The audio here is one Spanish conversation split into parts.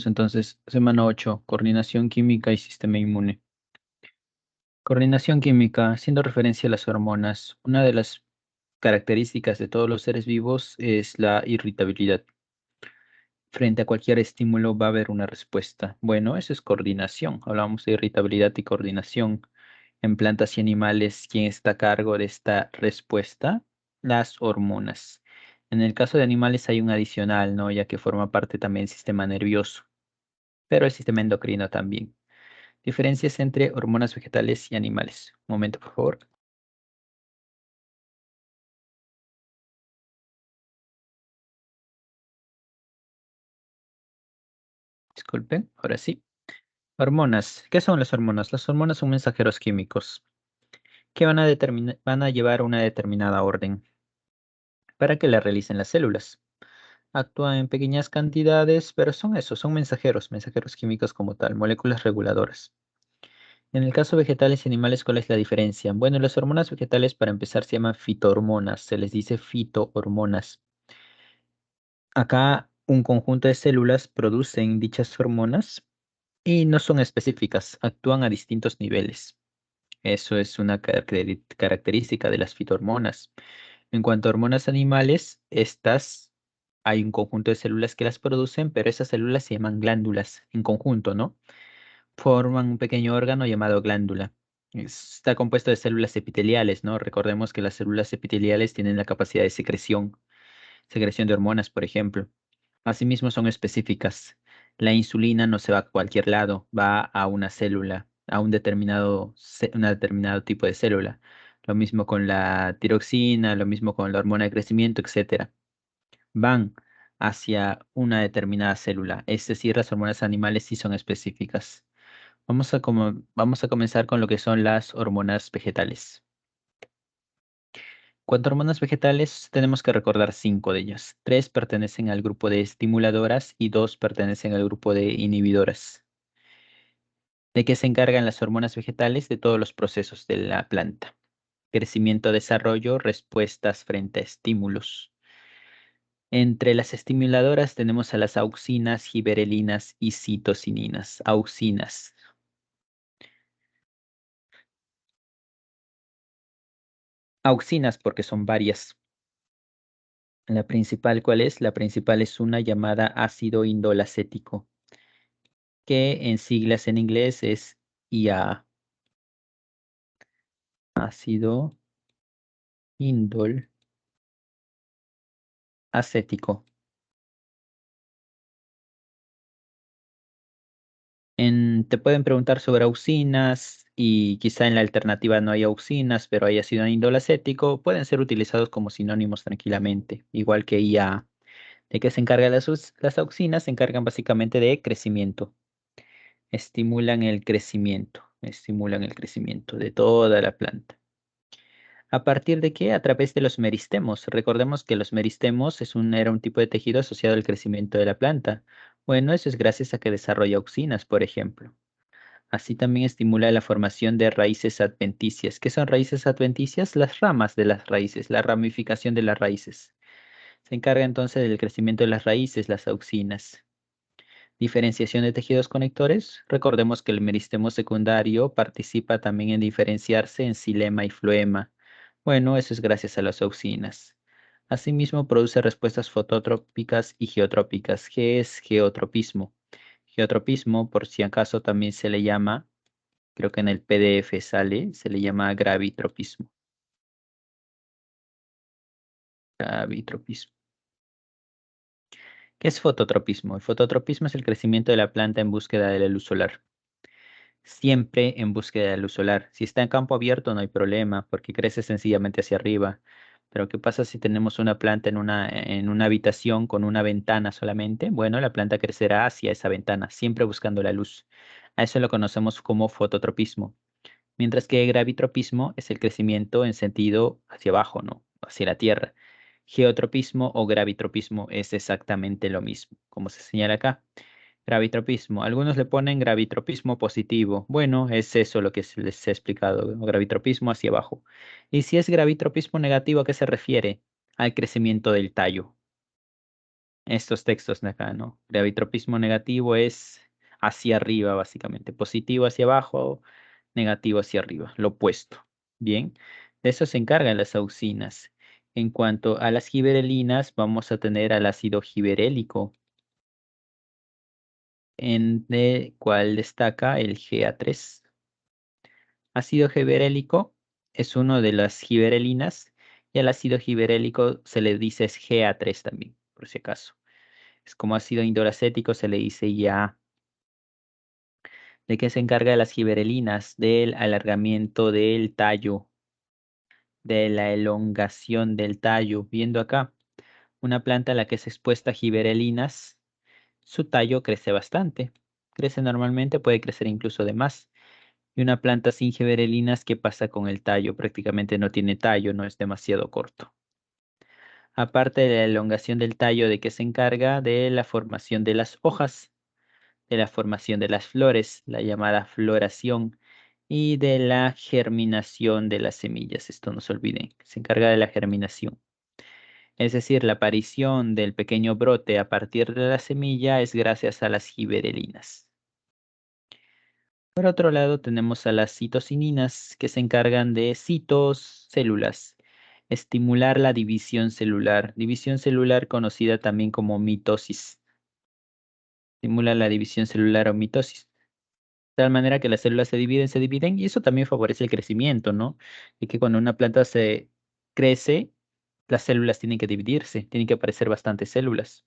Entonces, semana 8, coordinación química y sistema inmune. Coordinación química, haciendo referencia a las hormonas, una de las características de todos los seres vivos es la irritabilidad. Frente a cualquier estímulo va a haber una respuesta. Bueno, eso es coordinación. Hablamos de irritabilidad y coordinación. En plantas y animales, ¿quién está a cargo de esta respuesta? Las hormonas. En el caso de animales hay un adicional, ¿no? Ya que forma parte también del sistema nervioso, pero el sistema endocrino también. Diferencias entre hormonas vegetales y animales. Un momento, por favor. Disculpen, ahora sí. Hormonas. ¿Qué son las hormonas? Las hormonas son mensajeros químicos que van a llevar una determinada orden para que la realicen las células. Actúan en pequeñas cantidades, pero son eso, son mensajeros químicos como tal, moléculas reguladoras. En el caso de vegetales y animales, ¿cuál es la diferencia? Bueno, las hormonas vegetales, para empezar, se llaman fitohormonas, se les dice fitohormonas. Acá un conjunto de células producen dichas hormonas y no son específicas, actúan a distintos niveles. Eso es una característica de las fitohormonas. En cuanto a hormonas animales, estas hay un conjunto de células que las producen, pero esas células se llaman glándulas en conjunto, ¿no? Forman un pequeño órgano llamado glándula. Está compuesto de células epiteliales, ¿no? Recordemos que las células epiteliales tienen la capacidad de secreción de hormonas, por ejemplo. Asimismo, son específicas. La insulina no se va a cualquier lado, va a una célula, a un determinado tipo de célula. Lo mismo con la tiroxina, lo mismo con la hormona de crecimiento, etcétera. Van hacia una determinada célula. Es decir, las hormonas animales sí son específicas. Vamos a comenzar con lo que son las hormonas vegetales. Cuanto a hormonas vegetales, tenemos que recordar 5 de ellas. 3 pertenecen al grupo de estimuladoras y 2 pertenecen al grupo de inhibidoras. ¿De qué se encargan las hormonas vegetales? De todos los procesos de la planta. Crecimiento, desarrollo, respuestas frente a estímulos. Entre las estimuladoras tenemos a las auxinas, giberelinas y citocininas. Auxinas. Auxinas porque son varias. La principal, ¿cuál es? La principal es una llamada ácido indolacético, que en siglas en inglés es IA, ácido indol acético. Te pueden preguntar sobre auxinas y quizá en la alternativa no hay auxinas, pero hay ácido indolacético. Pueden ser utilizados como sinónimos tranquilamente, igual que IA. ¿De qué se encargan las auxinas? Se encargan básicamente de crecimiento. Estimulan el crecimiento de toda la planta. ¿A partir de qué? A través de los meristemos. Recordemos que los meristemos era un tipo de tejido asociado al crecimiento de la planta. Bueno, eso es gracias a que desarrolla auxinas, por ejemplo. Así también estimula la formación de raíces adventicias. ¿Qué son raíces adventicias? Las ramas de las raíces, la ramificación de las raíces. Se encarga entonces del crecimiento de las raíces, las auxinas. Diferenciación de tejidos conectores. Recordemos que el meristemo secundario participa también en diferenciarse en xilema y floema. Bueno, eso es gracias a las auxinas. Asimismo, produce respuestas fototrópicas y geotrópicas. ¿Qué es geotropismo? Geotropismo, por si acaso también se le llama, creo que en el PDF sale, se le llama gravitropismo. Gravitropismo. ¿Qué es fototropismo? El fototropismo es el crecimiento de la planta en búsqueda de la luz solar. Siempre en búsqueda de luz solar. Si está en campo abierto no hay problema porque crece sencillamente hacia arriba. Pero ¿qué pasa si tenemos una planta en una habitación con una ventana solamente? Bueno, la planta crecerá hacia esa ventana, siempre buscando la luz. A eso lo conocemos como fototropismo. Mientras que gravitropismo es el crecimiento en sentido hacia abajo, ¿no? Hacia la tierra. Geotropismo o gravitropismo es exactamente lo mismo, como se señala acá. Gravitropismo. Algunos le ponen gravitropismo positivo. Bueno, es eso lo que les he explicado, ¿no? Gravitropismo hacia abajo. Y si es gravitropismo negativo, ¿a qué se refiere? Al crecimiento del tallo. estos textos de acá, ¿no? Gravitropismo negativo es hacia arriba, básicamente. Positivo hacia abajo, negativo hacia arriba, lo opuesto. Bien, de eso se encargan las auxinas. En cuanto a las giberelinas, vamos a tener al ácido giberélico, en el cual destaca el Ga3. Ácido giberélico es uno de las giberelinas y al ácido giberélico se le dice es Ga3 también, por si acaso. Es como ácido indoracético, se le dice ya. ¿De qué se encarga de las giberelinas? Del alargamiento del tallo, de la elongación del tallo. Viendo acá, una planta a la que es expuesta a giberelinas, su tallo crece bastante. Crece normalmente, puede crecer incluso de más. Y una planta sin giberelinas, ¿qué pasa con el tallo? Prácticamente no tiene tallo, no es demasiado corto. Aparte de la elongación del tallo, ¿de qué se encarga? De la formación de las hojas, de la formación de las flores, la llamada floración, y de la germinación de las semillas. Esto no se olviden, se encarga de la germinación. Es decir, la aparición del pequeño brote a partir de la semilla es gracias a las giberelinas. Por otro lado, tenemos a las citocininas que se encargan de células, estimular la división celular conocida también como mitosis. Estimula la división celular o mitosis. De tal manera que las células se dividen y eso también favorece el crecimiento, ¿no? Y que cuando una planta se crece, las células tienen que dividirse, tienen que aparecer bastantes células.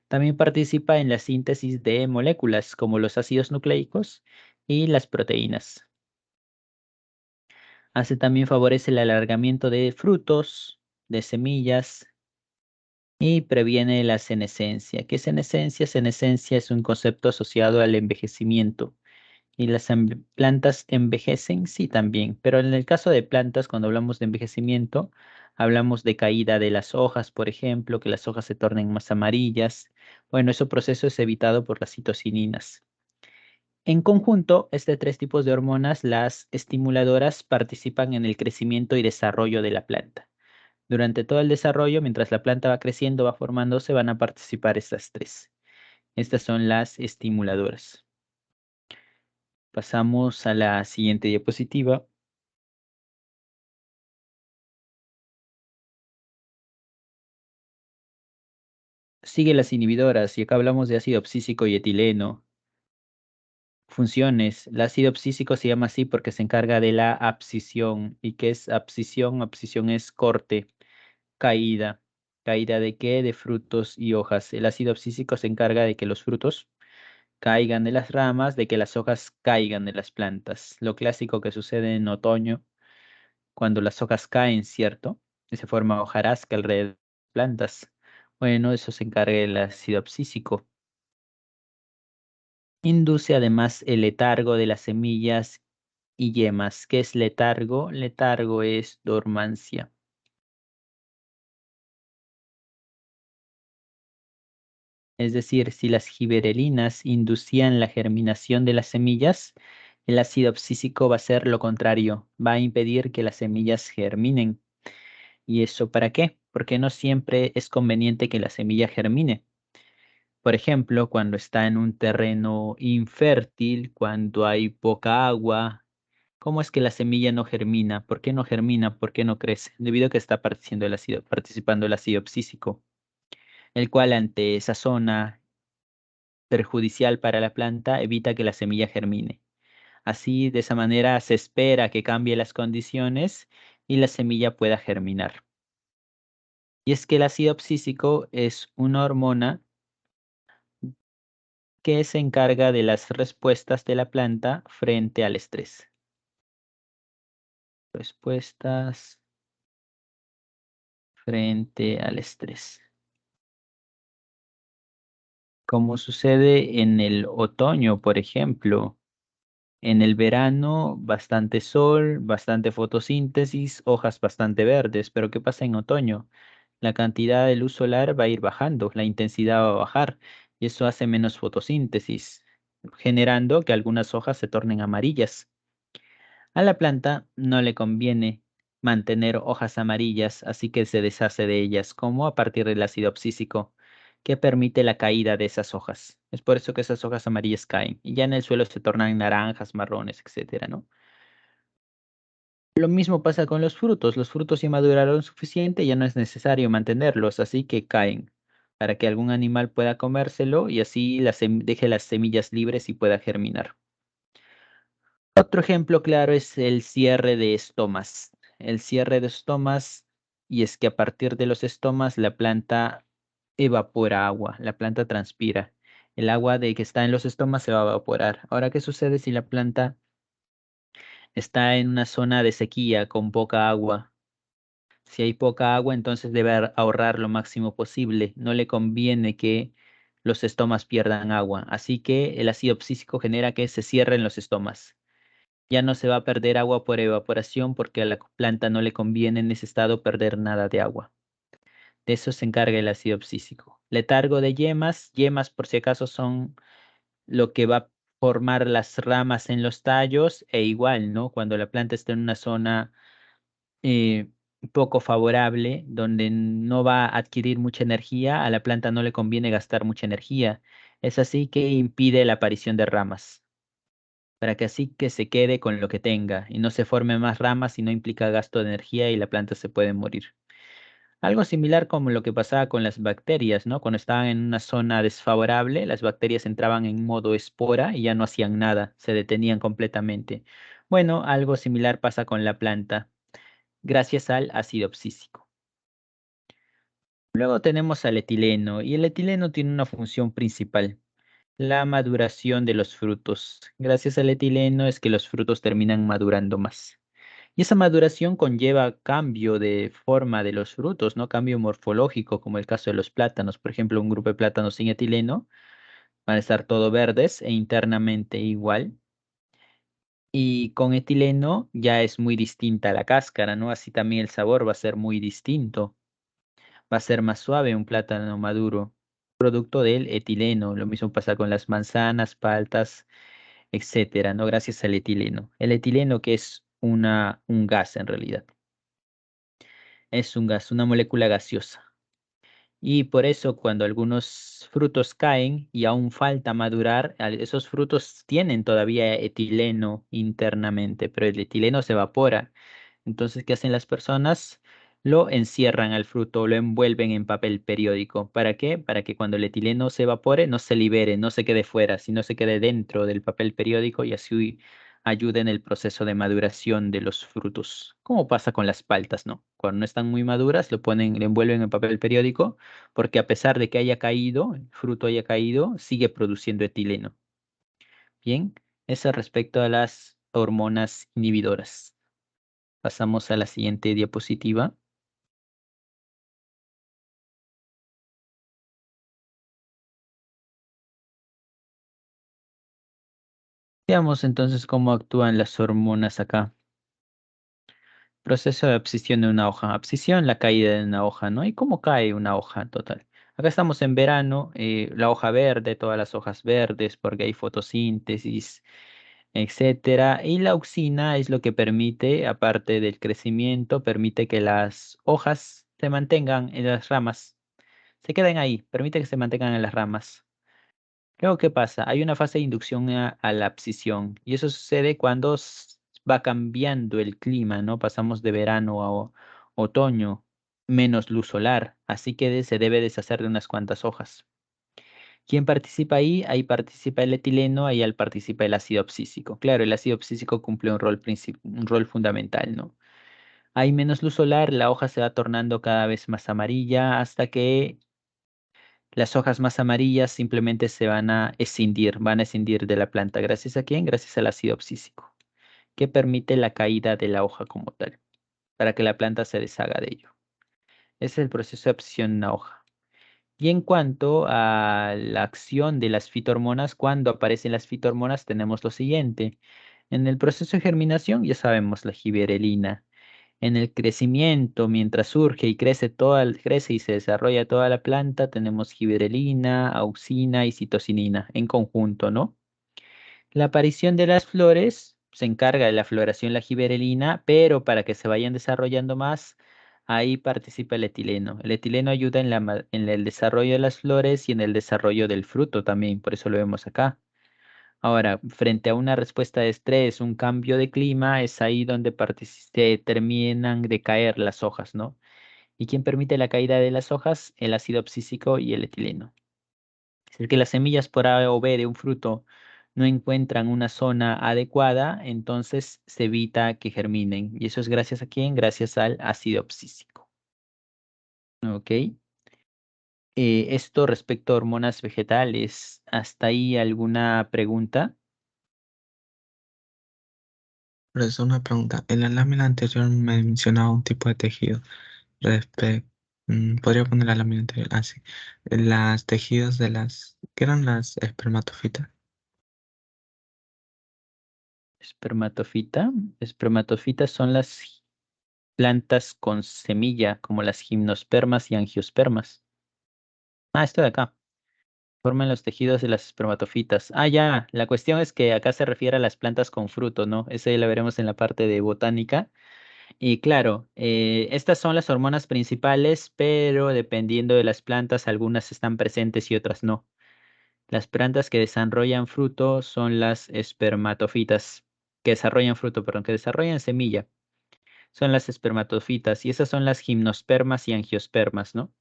También participa en la síntesis de moléculas como los ácidos nucleicos y las proteínas. También favorece el alargamiento de frutos, de semillas y previene la senescencia. ¿Qué es senescencia? Senescencia es un concepto asociado al envejecimiento. ¿Y las plantas envejecen? Sí, también. Pero en el caso de plantas, cuando hablamos de envejecimiento, hablamos de caída de las hojas, por ejemplo, que las hojas se tornen más amarillas. Bueno, ese proceso es evitado por las citocininas. En conjunto, este tres tipos de hormonas, las estimuladoras, participan en el crecimiento y desarrollo de la planta. Durante todo el desarrollo, mientras la planta va creciendo, va formándose, van a participar estas tres. Estas son las estimuladoras. Pasamos a la siguiente diapositiva. Sigue las inhibidoras, y acá hablamos de ácido abscísico y etileno. Funciones. El ácido abscísico se llama así porque se encarga de la abscisión. ¿Y qué es abscisión? Abscisión es corte, caída. ¿Caída de qué? De frutos y hojas. El ácido abscísico se encarga de que los frutos caigan de las ramas, de que las hojas caigan de las plantas. Lo clásico que sucede en otoño, cuando las hojas caen, ¿cierto? Y se forma hojarasca alrededor de las plantas. Bueno, eso se encarga el ácido abscísico. Induce además el letargo de las semillas y yemas. ¿Qué es letargo? Letargo es dormancia. Es decir, si las giberelinas inducían la germinación de las semillas, el ácido abscísico va a ser lo contrario, va a impedir que las semillas germinen. ¿Y eso para qué? Porque no siempre es conveniente que la semilla germine. Por ejemplo, cuando está en un terreno infértil, cuando hay poca agua, ¿cómo es que la semilla no germina? ¿Por qué no germina? ¿Por qué no crece? Debido a que está participando el ácido abscísico, el cual ante esa zona perjudicial para la planta evita que la semilla germine. Así, de esa manera, se espera que cambie las condiciones y la semilla pueda germinar. Y es que el ácido abscísico es una hormona que se encarga de las respuestas de la planta frente al estrés. Respuestas frente al estrés. Como sucede en el otoño, por ejemplo. En el verano, bastante sol, bastante fotosíntesis, hojas bastante verdes. Pero ¿qué pasa en otoño? La cantidad de luz solar va a ir bajando, la intensidad va a bajar y eso hace menos fotosíntesis, generando que algunas hojas se tornen amarillas. A la planta no le conviene mantener hojas amarillas, así que se deshace de ellas, como a partir del ácido abscísico. que permite la caída de esas hojas. Es por eso que esas hojas amarillas caen y ya en el suelo se tornan naranjas, marrones, etcétera, ¿no? Lo mismo pasa con los frutos. Los frutos si maduraron suficiente, ya no es necesario mantenerlos, así que caen para que algún animal pueda comérselo y así deje las semillas libres y pueda germinar. Otro ejemplo claro es el cierre de estomas. El cierre de estomas, y es que a partir de los estomas la planta evapora agua, la planta transpira. El agua de que está en los estomas se va a evaporar. Ahora, ¿qué sucede si la planta está en una zona de sequía con poca agua? Si hay poca agua, entonces debe ahorrar lo máximo posible. No le conviene que los estomas pierdan agua. Así que el ácido psíquico genera que se cierren los estomas. Ya no se va a perder agua por evaporación porque a la planta no le conviene en ese estado perder nada de agua. De eso se encarga el ácido psíquico. Letargo de yemas. Yemas, por si acaso, son lo que va a formar las ramas en los tallos e igual, ¿no? Cuando la planta está en una zona eh, poco favorable, donde no va a adquirir mucha energía, a la planta no le conviene gastar mucha energía. Es así que impide la aparición de ramas, para que así que se quede con lo que tenga y no se formen más ramas y no implica gasto de energía y la planta se puede morir. Algo similar como lo que pasaba con las bacterias, ¿no? Cuando estaban en una zona desfavorable, las bacterias entraban en modo espora y ya no hacían nada, se detenían completamente. Bueno, algo similar pasa con la planta, gracias al ácido abscísico. Luego tenemos al etileno, y el etileno tiene una función principal, la maduración de los frutos. Gracias al etileno es que los frutos terminan madurando más. Y esa maduración conlleva cambio de forma de los frutos, ¿no? Cambio morfológico, como el caso de los plátanos. Por ejemplo, un grupo de plátanos sin etileno van a estar todo verdes e internamente igual. Y con etileno ya es muy distinta la cáscara, ¿no? Así también el sabor va a ser muy distinto. Va a ser más suave un plátano maduro, producto del etileno. Lo mismo pasa con las manzanas, paltas, etcétera, ¿no? Gracias al etileno. El etileno que es un gas en realidad. Es un gas, una molécula gaseosa. Y por eso cuando algunos frutos caen y aún falta madurar, esos frutos tienen todavía etileno internamente, pero el etileno se evapora. Entonces, ¿qué hacen las personas? Lo encierran al fruto, lo envuelven en papel periódico. ¿Para qué? Para que cuando el etileno se evapore no se libere, no se quede fuera, sino se quede dentro del papel periódico y así ayuda en el proceso de maduración de los frutos. Como pasa con las paltas, ¿no? Cuando no están muy maduras, lo envuelven en papel periódico porque a pesar de que haya caído, el fruto haya caído, sigue produciendo etileno. Bien, eso respecto a las hormonas inhibidoras. Pasamos a la siguiente diapositiva. Veamos entonces cómo actúan las hormonas acá. Proceso de abscisión de una hoja. Abscisión, la caída de una hoja, ¿no? ¿Y cómo cae una hoja total? Acá estamos en verano, la hoja verde, todas las hojas verdes, porque hay fotosíntesis, etcétera. Y la auxina es lo que permite, aparte del crecimiento, permite que las hojas se mantengan en las ramas, se queden ahí, permite que se mantengan en las ramas. Luego, ¿qué pasa? Hay una fase de inducción a la abscisión y eso sucede cuando va cambiando el clima, ¿no? Pasamos de verano a otoño, menos luz solar, así que se debe deshacer de unas cuantas hojas. ¿Quién participa ahí? Ahí participa el etileno, ahí participa el ácido abscísico. Claro, el ácido abscísico cumple un rol fundamental, ¿no? Hay menos luz solar, la hoja se va tornando cada vez más amarilla hasta que las hojas más amarillas simplemente se van a escindir de la planta. ¿Gracias a quién? Gracias al ácido abscísico, que permite la caída de la hoja como tal, para que la planta se deshaga de ello. Ese es el proceso de abscisión en una hoja. Y en cuanto a la acción de las fitohormonas, cuando aparecen las fitohormonas tenemos lo siguiente. En el proceso de germinación ya sabemos la giberelina. En el crecimiento, mientras surge y crece y se desarrolla toda la planta, tenemos giberelina, auxina y citocinina en conjunto, ¿no? La aparición de las flores se encarga de la floración la giberelina, pero para que se vayan desarrollando más, Ahí participa el etileno. El etileno ayuda en el desarrollo de las flores y en el desarrollo del fruto también, por eso lo vemos acá. Ahora, frente a una respuesta de estrés, un cambio de clima, es ahí donde se terminan de caer las hojas, ¿no? ¿Y quién permite la caída de las hojas? El ácido abscísico y el etileno. Si es que las semillas por A o B de un fruto no encuentran una zona adecuada, entonces se evita que germinen. ¿Y eso es gracias a quién? Gracias al ácido abscísico. ¿Ok? Esto respecto a hormonas vegetales. ¿Hasta ahí alguna pregunta? Pero es una pregunta. En la lámina anterior me mencionaba un tipo de tejido. Podría poner la lámina anterior así. Las tejidos de las... ¿Qué eran las espermatofitas? Espermatofita. Espermatofitas son las plantas con semilla, como las gimnospermas y angiospermas. Ah, esto de acá. Forman los tejidos de las espermatofitas. Ah, ya. La cuestión es que acá se refiere a las plantas con fruto, ¿no? Eso ya lo veremos en la parte de botánica. Y claro, estas son las hormonas principales, pero dependiendo de las plantas, algunas están presentes y otras no. Las plantas que desarrollan fruto son las espermatofitas, que desarrollan fruto, perdón, que desarrollan semilla. Son las espermatofitas y esas son las gimnospermas y angiospermas, ¿no?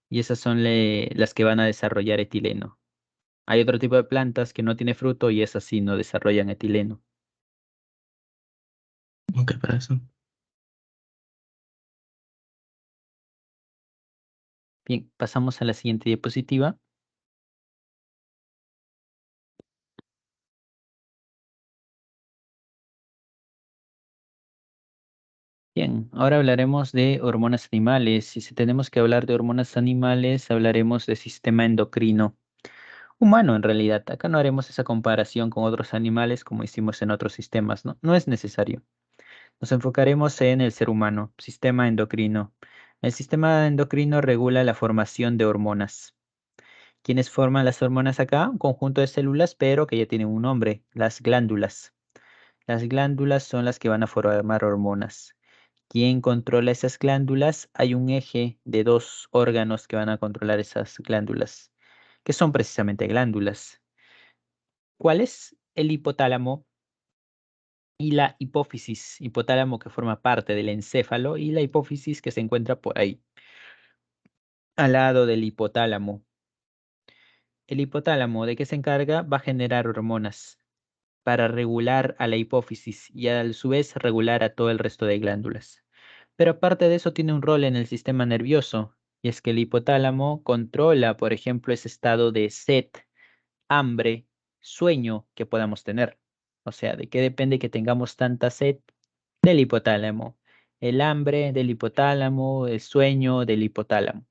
Y esas son las que van a desarrollar etileno. Hay otro tipo de plantas que no tiene fruto y esas sí no desarrollan etileno. Ok, para eso. Bien, pasamos a la siguiente diapositiva. Bien, ahora hablaremos de hormonas animales. Y si tenemos que hablar de hormonas animales, hablaremos de sistema endocrino humano en realidad. Acá no haremos esa comparación con otros animales como hicimos en otros sistemas, ¿no? No es necesario. Nos enfocaremos en el ser humano, sistema endocrino. El sistema endocrino regula la formación de hormonas. ¿Quiénes forman las hormonas acá? Un conjunto de células, pero que ya tienen un nombre, las glándulas. Las glándulas son las que van a formar hormonas. ¿Quién controla esas glándulas? Hay un eje de dos órganos que van a controlar esas glándulas, que son precisamente glándulas. ¿Cuál es? El hipotálamo y la hipófisis. Hipotálamo que forma parte del encéfalo y la hipófisis que se encuentra por ahí, al lado del hipotálamo. El hipotálamo, ¿de qué se encarga? Va a generar hormonas para regular a la hipófisis y a su vez regular a todo el resto de glándulas. Pero aparte de eso tiene un rol en el sistema nervioso, y es que el hipotálamo controla, por ejemplo, ese estado de sed, hambre, sueño que podamos tener. O sea, ¿de qué depende que tengamos tanta sed? Del hipotálamo. El hambre del hipotálamo, el sueño del hipotálamo.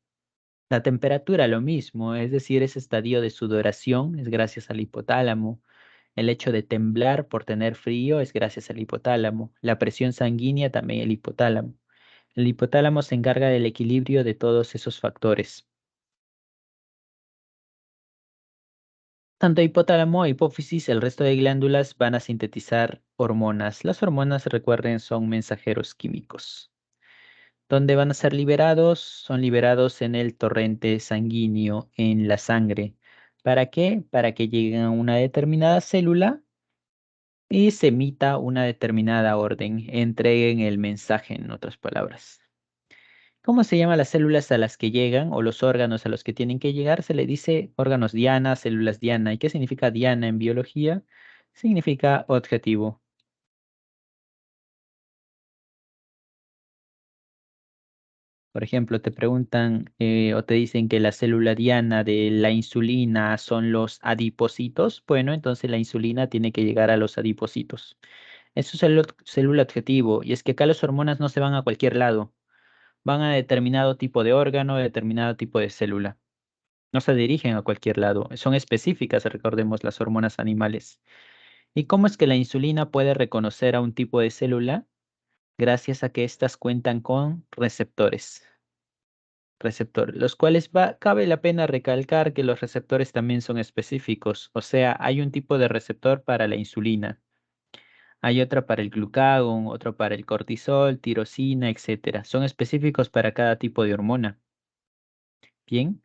La temperatura, lo mismo, es decir, ese estadio de sudoración es gracias al hipotálamo. El hecho de temblar por tener frío es gracias al hipotálamo. La presión sanguínea también el hipotálamo. El hipotálamo se encarga del equilibrio de todos esos factores. Tanto hipotálamo, hipófisis, el resto de glándulas van a sintetizar hormonas. Las hormonas, recuerden, son mensajeros químicos. ¿Dónde van a ser liberados? Son liberados en el torrente sanguíneo, en la sangre. ¿Para qué? Para que lleguen a una determinada célula y se emita una determinada orden, entreguen el mensaje, en otras palabras. ¿Cómo se llaman las células a las que llegan o los órganos a los que tienen que llegar? Se le dice órganos diana, células diana. ¿Y qué significa diana en biología? Significa objetivo. Por ejemplo, te preguntan o te dicen que la célula diana de la insulina son los adipocitos. Bueno, entonces la insulina tiene que llegar a los adipocitos. Eso es el célula objetivo. Y es que acá las hormonas no se van a cualquier lado. Van a determinado tipo de órgano, determinado tipo de célula. No se dirigen a cualquier lado. Son específicas, recordemos, las hormonas animales. ¿Y cómo es que la insulina puede reconocer a un tipo de célula? Gracias a que éstas cuentan con receptores, los cuales cabe la pena recalcar que los receptores también son específicos, o sea, hay un tipo de receptor para la insulina. Hay otra para el glucagón, otro para el cortisol, tirosina, etcétera. Son específicos para cada tipo de hormona. Bien,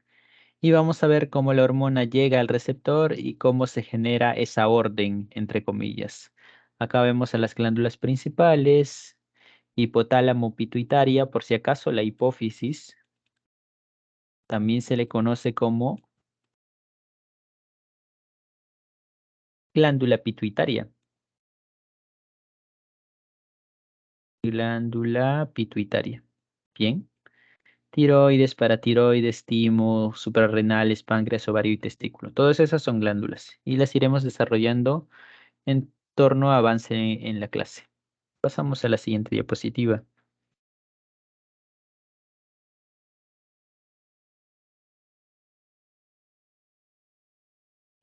y vamos a ver cómo la hormona llega al receptor y cómo se genera esa orden, entre comillas. Acá vemos a las glándulas principales, hipotálamo pituitaria, por si acaso la hipófisis, también se le conoce como glándula pituitaria. Glándula pituitaria. Bien. Tiroides, paratiroides, timo, suprarrenales, páncreas, ovario y testículo. Todas esas son glándulas y las iremos desarrollando en torno a avance en la clase. Pasamos a la siguiente diapositiva.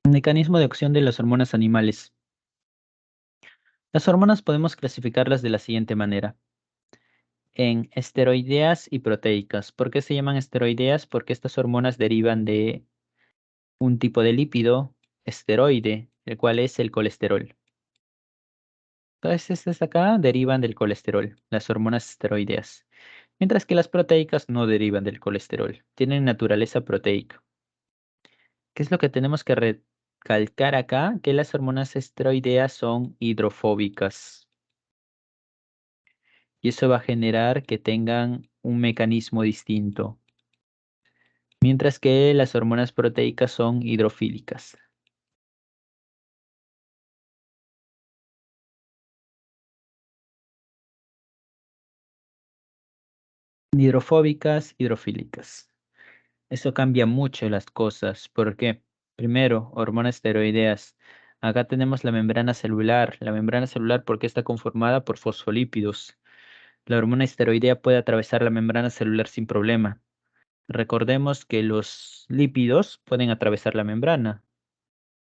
Mecanismo de acción de las hormonas animales. Las hormonas podemos clasificarlas de la siguiente manera. En esteroideas y proteicas. ¿Por qué se llaman esteroideas? Porque estas hormonas derivan de un tipo de lípido esteroide, el cual es el colesterol. Todas estas acá derivan del colesterol, las hormonas esteroideas, mientras que las proteicas no derivan del colesterol, tienen naturaleza proteica. ¿Qué es lo que tenemos que recalcar acá? Que las hormonas esteroideas son hidrofóbicas y eso va a generar que tengan un mecanismo distinto, mientras que las hormonas proteicas son hidrofílicas. Hidrofóbicas, hidrofílicas. Eso cambia mucho las cosas. ¿Por qué? Primero, hormonas esteroideas. Acá tenemos la membrana celular. La membrana celular, ¿por qué está conformada por fosfolípidos? La hormona esteroidea puede atravesar la membrana celular sin problema. Recordemos que los lípidos pueden atravesar la membrana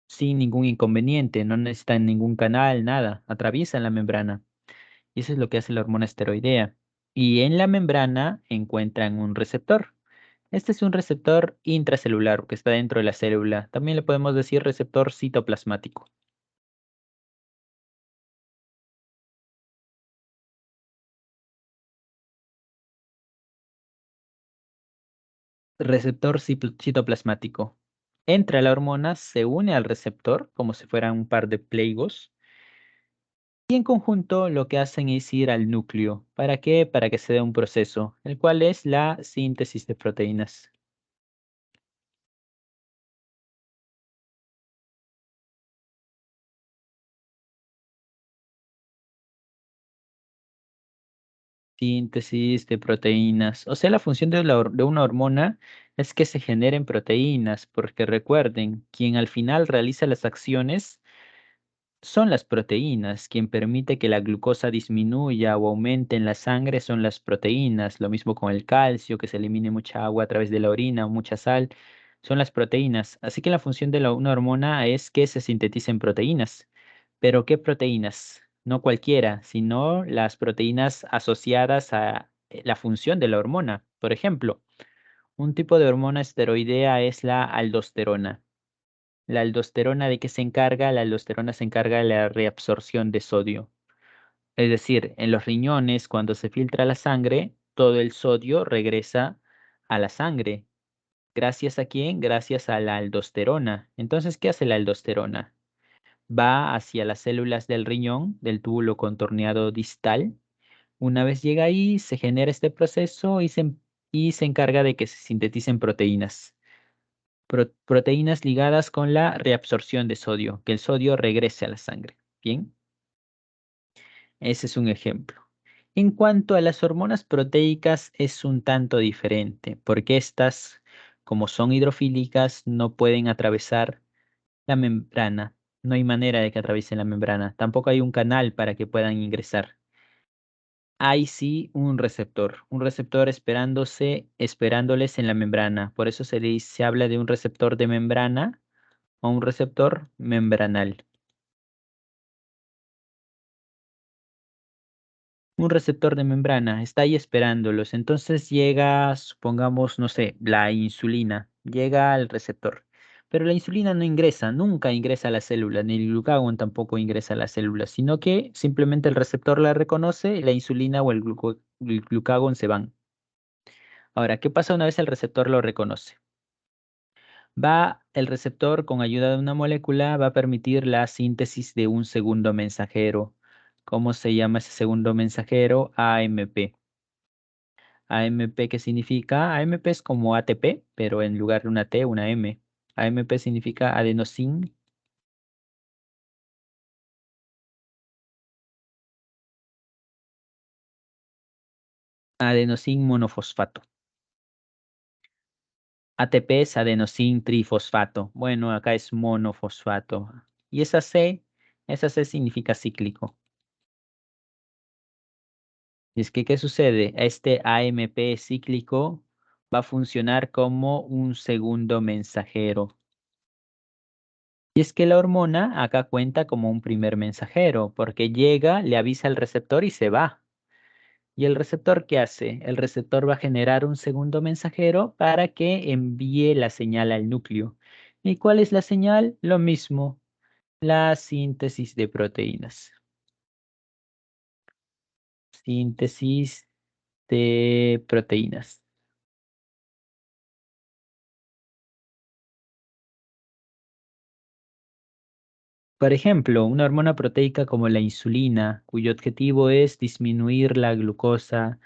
sin ningún inconveniente, no necesitan ningún canal, nada, atraviesan la membrana. Y eso es lo que hace la hormona esteroidea. Y en la membrana encuentran un receptor. Este es un receptor intracelular que está dentro de la célula. También le podemos decir receptor citoplasmático. Receptor citoplasmático. Entra la hormona, se une al receptor como si fueran un par de plegos y en conjunto lo que hacen es ir al núcleo. ¿Para qué? Para que se dé un proceso, el cual es la síntesis de proteínas. Síntesis de proteínas. O sea, la función de, de una hormona es que se generen proteínas, porque recuerden, quien al final realiza las acciones son las proteínas. Quien permite que la glucosa disminuya o aumente en la sangre son las proteínas. Lo mismo con el calcio, que se elimine mucha agua a través de la orina o mucha sal, son las proteínas. Así que la función de una hormona es que se sinteticen proteínas. ¿Pero qué proteínas? No cualquiera, sino las proteínas asociadas a la función de la hormona. Por ejemplo, un tipo de hormona esteroidea es la aldosterona. La aldosterona, ¿de qué se encarga? La aldosterona se encarga de la reabsorción de sodio. Es decir, en los riñones, cuando se filtra la sangre, todo el sodio regresa a la sangre. ¿Gracias a quién? Gracias a la aldosterona. Entonces, ¿qué hace la aldosterona? Va hacia las células del riñón, del túbulo contorneado distal. Una vez llega ahí, se genera este proceso y se encarga de que se sinteticen proteínas. Proteínas ligadas con la reabsorción de sodio, que el sodio regrese a la sangre. Bien, ese es un ejemplo. En cuanto a las hormonas proteicas, es un tanto diferente, porque estas, como son hidrofílicas, no pueden atravesar la membrana. No hay manera de que atraviesen la membrana. Tampoco hay un canal para que puedan ingresar. Hay sí un receptor esperándoles en la membrana. Por eso se habla de un receptor de membrana o un receptor membranal. Un receptor de membrana está ahí esperándolos. Entonces llega, supongamos, no sé, la insulina. Llega al receptor. Pero la insulina no ingresa, nunca ingresa a la célula, ni el glucagón tampoco ingresa a la célula, sino que simplemente el receptor la reconoce y la insulina o el glucagón se van. Ahora, ¿qué pasa una vez el receptor lo reconoce? El receptor con ayuda de una molécula va a permitir la síntesis de un segundo mensajero. ¿Cómo se llama ese segundo mensajero? AMP. AMP, ¿qué significa? AMP es como ATP, pero en lugar de una T, una M. AMP significa adenosín monofosfato. ATP es adenosín trifosfato. Bueno, acá es monofosfato. Y esa C significa cíclico. Y es que, ¿qué sucede? Este AMP cíclico va a funcionar como un segundo mensajero. Y es que la hormona acá cuenta como un primer mensajero, porque llega, le avisa al receptor y se va. ¿Y el receptor qué hace? El receptor va a generar un segundo mensajero para que envíe la señal al núcleo. ¿Y cuál es la señal? Lo mismo, la síntesis de proteínas. Síntesis de proteínas. Por ejemplo, una hormona proteica como la insulina, cuyo objetivo es disminuir la glucosa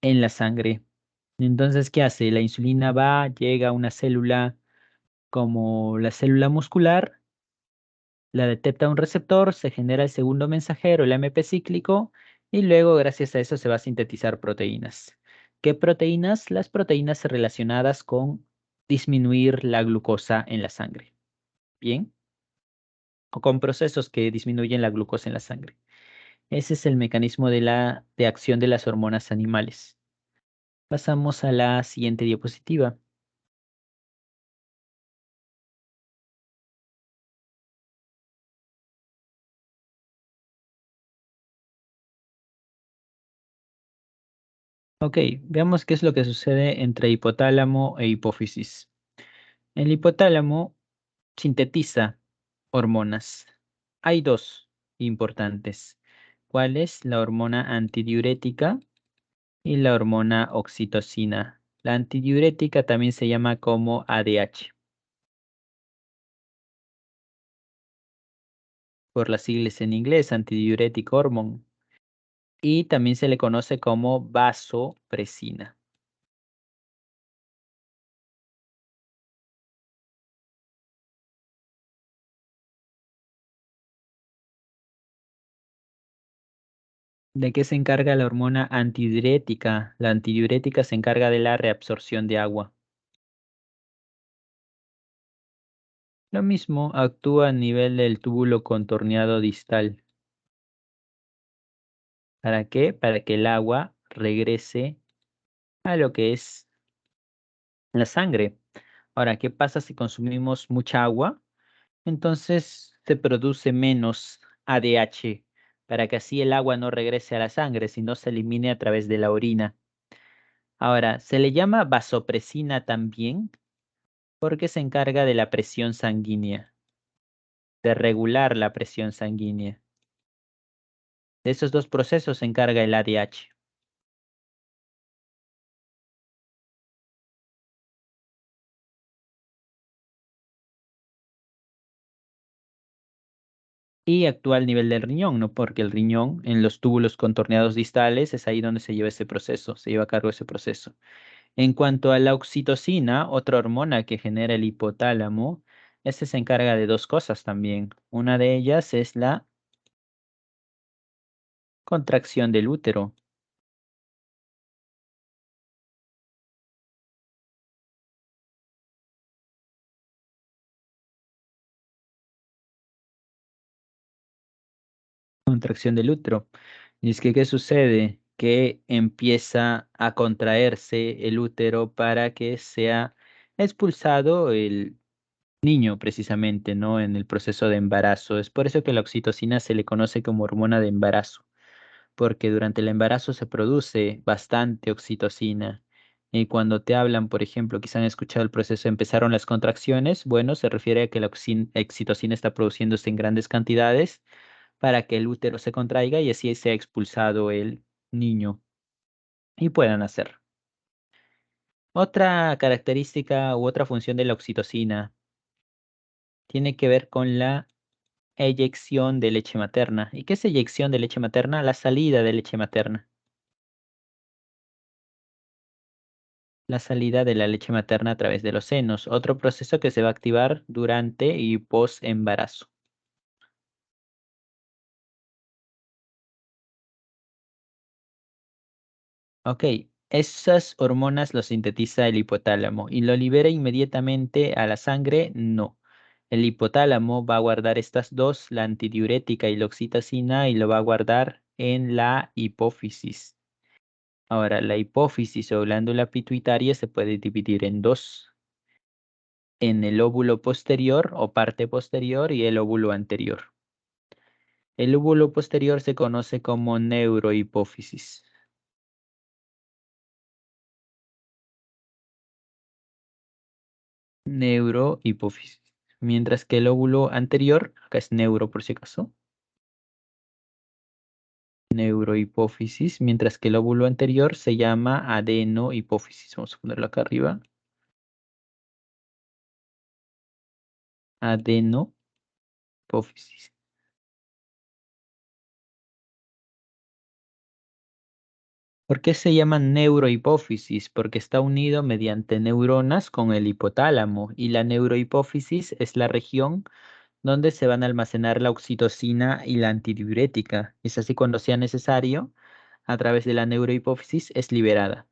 en la sangre. Entonces, ¿qué hace? La insulina llega a una célula como la célula muscular, la detecta un receptor, se genera el segundo mensajero, el AMP cíclico, y luego gracias a eso se va a sintetizar proteínas. ¿Qué proteínas? Las proteínas relacionadas con disminuir la glucosa en la sangre. Bien, o con procesos que disminuyen la glucosa en la sangre. Ese es el mecanismo de acción de las hormonas animales. Pasamos a la siguiente diapositiva. Ok, veamos qué es lo que sucede entre hipotálamo e hipófisis. El hipotálamo sintetiza hormonas. Hay dos importantes. ¿Cuál es? La hormona antidiurética y la hormona oxitocina. La antidiurética también se llama como ADH, por las siglas en inglés, antidiuretic hormone, y también se le conoce como vasopresina. ¿De qué se encarga la hormona antidiurética? La antidiurética se encarga de la reabsorción de agua. Lo mismo actúa a nivel del túbulo contorneado distal. ¿Para qué? Para que el agua regrese a lo que es la sangre. Ahora, ¿qué pasa si consumimos mucha agua? Entonces se produce menos ADH para que así el agua no regrese a la sangre, sino se elimine a través de la orina. Ahora, se le llama vasopresina también porque se encarga de la presión sanguínea, de regular la presión sanguínea. De esos dos procesos se encarga el ADH. Y actúa al nivel del riñón, ¿no? Porque el riñón en los túbulos contorneados distales es ahí donde se lleva ese proceso, se lleva a cabo ese proceso. En cuanto a la oxitocina, otra hormona que genera el hipotálamo, este se encarga de dos cosas también. Una de ellas es la contracción del útero. Contracción del útero. Y es que, ¿qué sucede? Que empieza a contraerse el útero para que sea expulsado el niño precisamente, ¿no? En el proceso de embarazo. Es por eso que la oxitocina se le conoce como hormona de embarazo, porque durante el embarazo se produce bastante oxitocina. Y cuando te hablan, por ejemplo, quizá han escuchado el proceso, empezaron las contracciones, bueno, se refiere a que la oxitocina está produciéndose en grandes cantidades para que el útero se contraiga y así sea expulsado el niño y puedan nacer. Otra característica u otra función de la oxitocina tiene que ver con la eyección de leche materna. ¿Y qué es eyección de leche materna? La salida de leche materna. La salida de la leche materna a través de los senos, otro proceso que se va a activar durante y post embarazo. Ok, esas hormonas lo sintetiza el hipotálamo y lo libera inmediatamente a la sangre, no. El hipotálamo va a guardar estas dos, la antidiurética y la oxitocina, y lo va a guardar en la hipófisis. Ahora, la hipófisis o glándula pituitaria se puede dividir en dos, en el óvulo posterior o parte posterior y el óvulo anterior. El óvulo posterior se conoce como neurohipófisis. Neurohipófisis. Mientras que el óvulo anterior, acá es neuro por si acaso, neurohipófisis, mientras que el óvulo anterior se llama adenohipófisis. Vamos a ponerlo acá arriba. Adenopófisis. ¿Por qué se llama neurohipófisis? Porque está unido mediante neuronas con el hipotálamo y la neurohipófisis es la región donde se van a almacenar la oxitocina y la antidiurética. Es así cuando sea necesario, a través de la neurohipófisis es liberada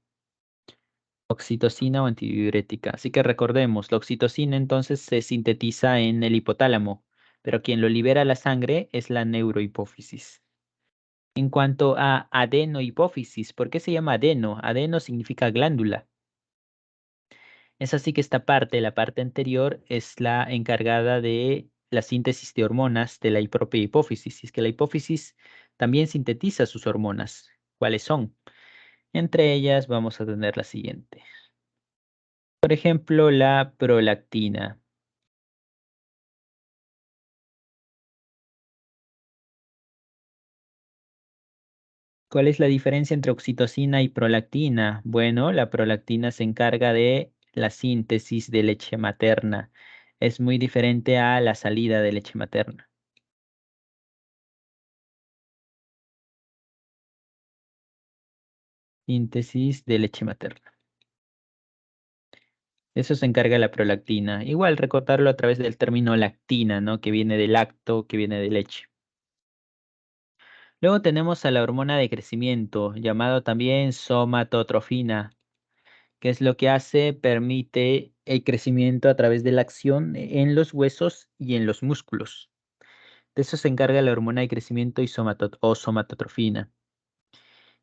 oxitocina o antidiurética. Así que recordemos, la oxitocina entonces se sintetiza en el hipotálamo, pero quien lo libera a la sangre es la neurohipófisis. En cuanto a adenohipófisis, ¿por qué se llama adeno? Adeno significa glándula. Es así que esta parte, la parte anterior, es la encargada de la síntesis de hormonas de la propia hipófisis. Y es que la hipófisis también sintetiza sus hormonas. ¿Cuáles son? Entre ellas vamos a tener la siguiente. Por ejemplo, la prolactina. ¿Cuál es la diferencia entre oxitocina y prolactina? Bueno, la prolactina se encarga de la síntesis de leche materna. Es muy diferente a la salida de leche materna. Síntesis de leche materna. Eso se encarga la prolactina. Igual recordarlo a través del término lactina, ¿no? Que viene de lacto, que viene de leche. Luego tenemos a la hormona de crecimiento, llamado también somatotrofina, que es lo que hace, permite el crecimiento a través de la acción en los huesos y en los músculos. De eso se encarga la hormona de crecimiento y o somatotrofina.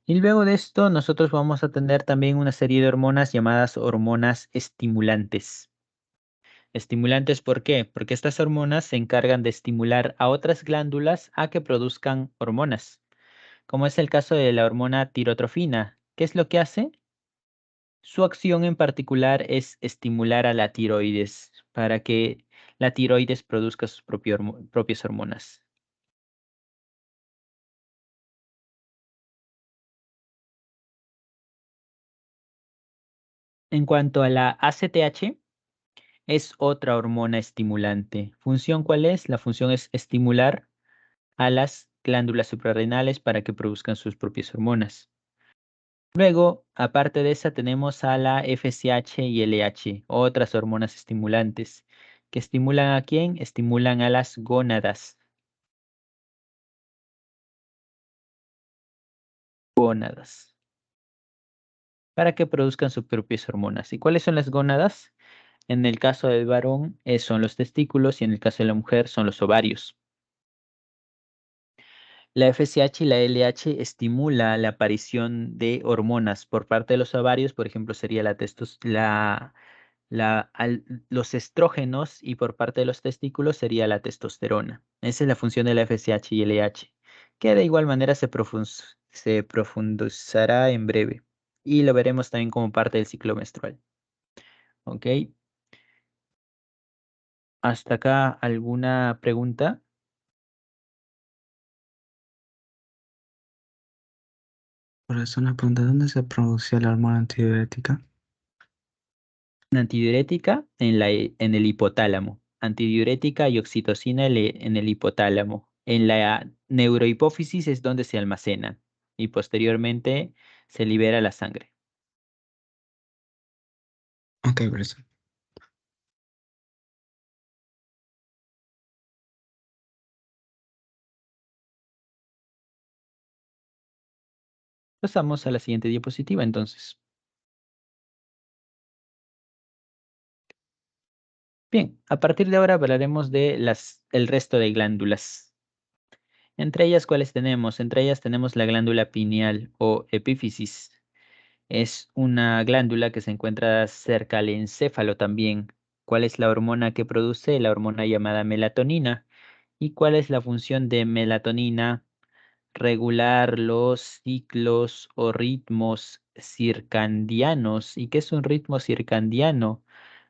Y luego de esto, nosotros vamos a tener también una serie de hormonas llamadas hormonas estimulantes. Estimulantes, ¿por qué? Porque estas hormonas se encargan de estimular a otras glándulas a que produzcan hormonas, como es el caso de la hormona tirotrofina. ¿Qué es lo que hace? Su acción en particular es estimular a la tiroides para que la tiroides produzca sus propias hormonas. En cuanto a la ACTH, es otra hormona estimulante. ¿Función cuál es? La función es estimular a las glándulas suprarrenales para que produzcan sus propias hormonas. Luego, aparte de esa, tenemos a la FSH y LH, otras hormonas estimulantes. ¿Que estimulan a quién? Estimulan a las gónadas. Gónadas. Para que produzcan sus propias hormonas. ¿Y cuáles son las gónadas? En el caso del varón son los testículos y en el caso de la mujer son los ovarios. La FSH y la LH estimula la aparición de hormonas por parte de los ovarios, por ejemplo, sería los estrógenos y por parte de los testículos sería la testosterona. Esa es la función de la FSH y LH, que de igual manera se profundizará en breve. y lo veremos también como parte del ciclo menstrual. ¿Ok? ¿Hasta acá alguna pregunta? Por eso una pregunta, ¿dónde se producía la hormona antidiurética? Antidiurética en el hipotálamo. Antidiurética y oxitocina en el hipotálamo. En la neurohipófisis es donde se almacena y posteriormente se libera la sangre. Ok, por eso. Pasamos a la siguiente diapositiva entonces. Bien, a partir de ahora hablaremos de el resto de glándulas. Entre ellas, ¿cuáles tenemos? Entre ellas tenemos la glándula pineal o epífisis. Es una glándula que se encuentra cerca al encéfalo también. ¿Cuál es la hormona que produce? La hormona llamada melatonina. ¿Y cuál es la función de melatonina? Regular los ciclos o ritmos circadianos. ¿Y qué es un ritmo circadiano?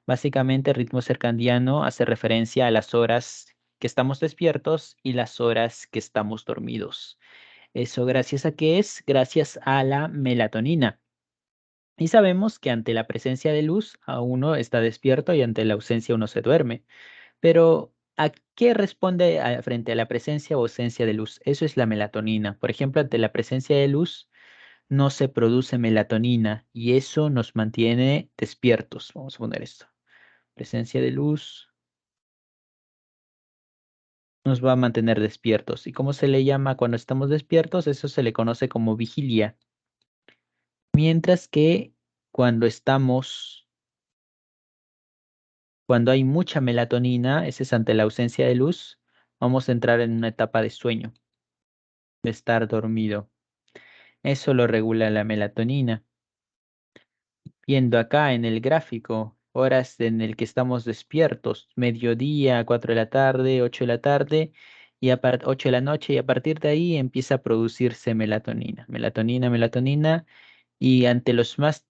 Básicamente, el ritmo circadiano hace referencia a las horas que estamos despiertos y las horas que estamos dormidos. ¿Eso gracias a qué es? Gracias a la melatonina. Y sabemos que ante la presencia de luz, a uno está despierto y ante la ausencia uno se duerme. Pero, ¿a qué responde frente a la presencia o ausencia de luz? Eso es la melatonina. Por ejemplo, ante la presencia de luz no se produce melatonina y eso nos mantiene despiertos. Vamos a poner esto. Presencia de luz nos va a mantener despiertos. ¿Y cómo se le llama cuando estamos despiertos? Eso se le conoce como vigilia. Mientras que cuando cuando hay mucha melatonina, ese es ante la ausencia de luz, vamos a entrar en una etapa de sueño, de estar dormido. Eso lo regula la melatonina. Viendo acá en el gráfico, horas en el que estamos despiertos, mediodía, 4 de la tarde, 8 de la tarde y 8 de la noche y a partir de ahí empieza a producirse melatonina. Melatonina, melatonina y ante los más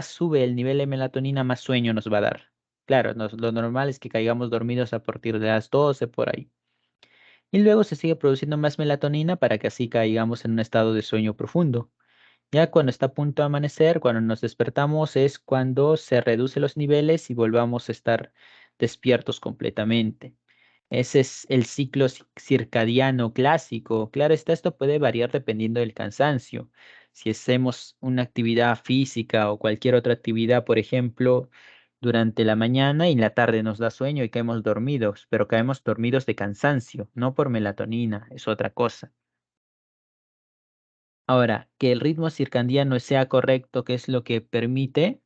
sube el nivel de melatonina, más sueño nos va a dar. Claro, lo normal es que caigamos dormidos a partir de las 12 por ahí. Y luego se sigue produciendo más melatonina para que así caigamos en un estado de sueño profundo. Ya cuando está a punto de amanecer, cuando nos despertamos, es cuando se reducen los niveles y volvamos a estar despiertos completamente. Ese es el ciclo circadiano clásico. Claro está, esto puede variar dependiendo del cansancio. Si hacemos una actividad física o cualquier otra actividad, por ejemplo, durante la mañana y en la tarde nos da sueño y caemos dormidos, pero caemos dormidos de cansancio, no por melatonina, es otra cosa. Ahora, que el ritmo circadiano sea correcto, que es lo que permite,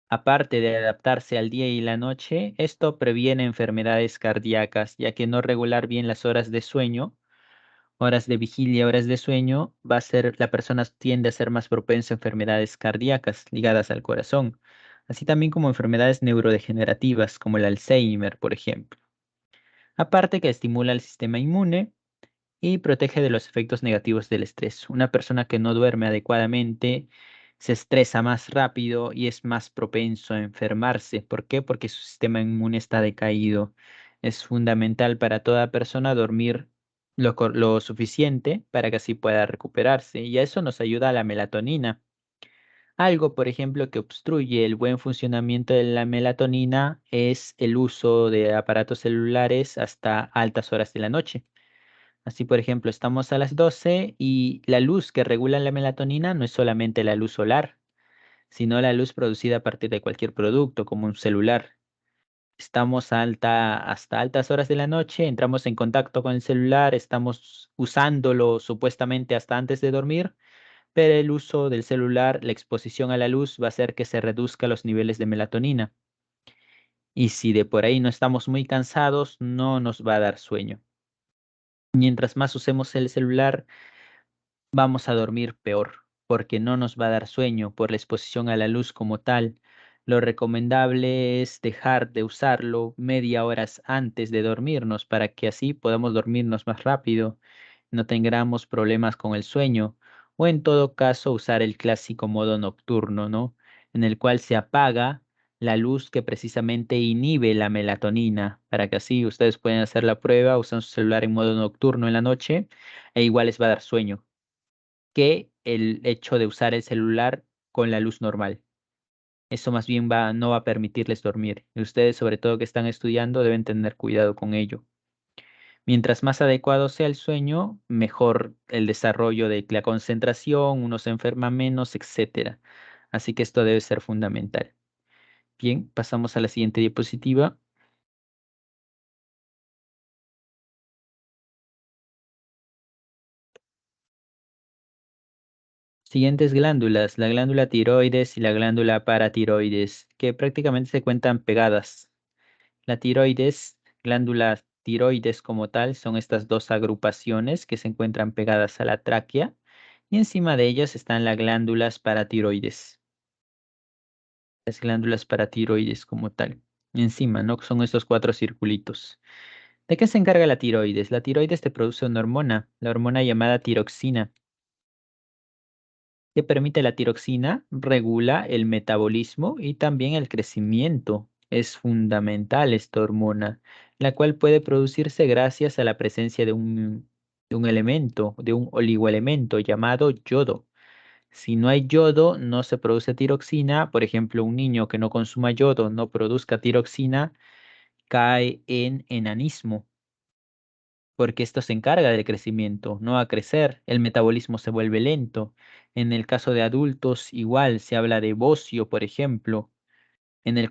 aparte de adaptarse al día y la noche, esto previene enfermedades cardíacas, ya que no regular bien las horas de sueño, horas de vigilia, horas de sueño, la persona tiende a ser más propensa a enfermedades cardíacas ligadas al corazón, así también como enfermedades neurodegenerativas como el Alzheimer, por ejemplo. Aparte que estimula el sistema inmune y protege de los efectos negativos del estrés. Una persona que no duerme adecuadamente se estresa más rápido y es más propenso a enfermarse. ¿Por qué? Porque su sistema inmune está decaído. Es fundamental para toda persona dormir lo suficiente para que así pueda recuperarse. Y a eso nos ayuda la melatonina. Algo, por ejemplo, que obstruye el buen funcionamiento de la melatonina es el uso de aparatos celulares hasta altas horas de la noche. Así, por ejemplo, estamos a las 12 y la luz que regula la melatonina no es solamente la luz solar, sino la luz producida a partir de cualquier producto, como un celular. Estamos hasta altas horas de la noche, entramos en contacto con el celular, estamos usándolo supuestamente hasta antes de dormir, pero el uso del celular, la exposición a la luz va a hacer que se reduzca los niveles de melatonina. Y si de por ahí no estamos muy cansados, no nos va a dar sueño. Mientras más usemos el celular, vamos a dormir peor, porque no nos va a dar sueño por la exposición a la luz como tal. Lo recomendable es dejar de usarlo media hora antes de dormirnos para que así podamos dormirnos más rápido, no tengamos problemas con el sueño. o en todo caso usar el clásico modo nocturno, ¿no? En el cual se apaga la luz que precisamente inhibe la melatonina, para que así ustedes puedan hacer la prueba, usan su celular en modo nocturno en la noche e igual les va a dar sueño que el hecho de usar el celular con la luz normal. Eso más bien no va a permitirles dormir. Y ustedes, sobre todo que están estudiando, deben tener cuidado con ello. Mientras más adecuado sea el sueño, mejor el desarrollo de la concentración, uno se enferma menos, etcétera. Así que esto debe ser fundamental. Bien, pasamos a la siguiente diapositiva. Siguientes glándulas, la glándula tiroides y la glándula paratiroides, que prácticamente se encuentran pegadas. La tiroides, glándula tiroides como tal, son estas dos agrupaciones que se encuentran pegadas a la tráquea y encima de ellas están las glándulas paratiroides. Las glándulas paratiroides como tal. Encima, ¿no? Son estos cuatro circulitos. ¿De qué se encarga la tiroides? La tiroides te produce una hormona, la hormona llamada tiroxina. Que permite la tiroxina, regula el metabolismo y también el crecimiento. Es fundamental esta hormona, la cual puede producirse gracias a la presencia de un elemento, de un oligoelemento llamado yodo. Si no hay yodo, no se produce tiroxina. Por ejemplo, un niño que no consuma yodo, no produzca tiroxina, cae en enanismo porque esto se encarga del crecimiento, no va a crecer, el metabolismo se vuelve lento. En el caso de adultos, igual se habla de bocio, por ejemplo,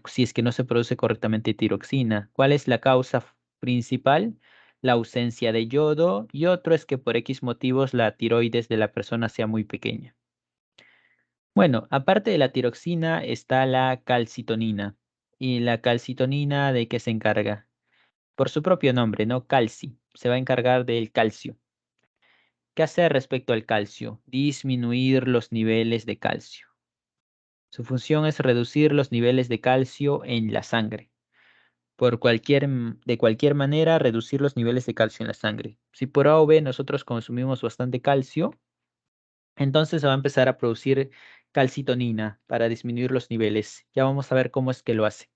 si es que no se produce correctamente tiroxina. ¿Cuál es la causa principal? La ausencia de yodo y otro es que por X motivos la tiroides de la persona sea muy pequeña. Bueno, aparte de la tiroxina está la calcitonina. ¿Y la calcitonina de qué se encarga? Por su propio nombre, ¿no? Calci. Se va a encargar del calcio. ¿Qué hacer respecto al calcio? Disminuir los niveles de calcio. Su función es reducir los niveles de calcio en la sangre. De cualquier manera, reducir los niveles de calcio en la sangre. Si por A o B nosotros consumimos bastante calcio, entonces se va a empezar a producir calcitonina para disminuir los niveles. Ya vamos a ver cómo es que lo hace.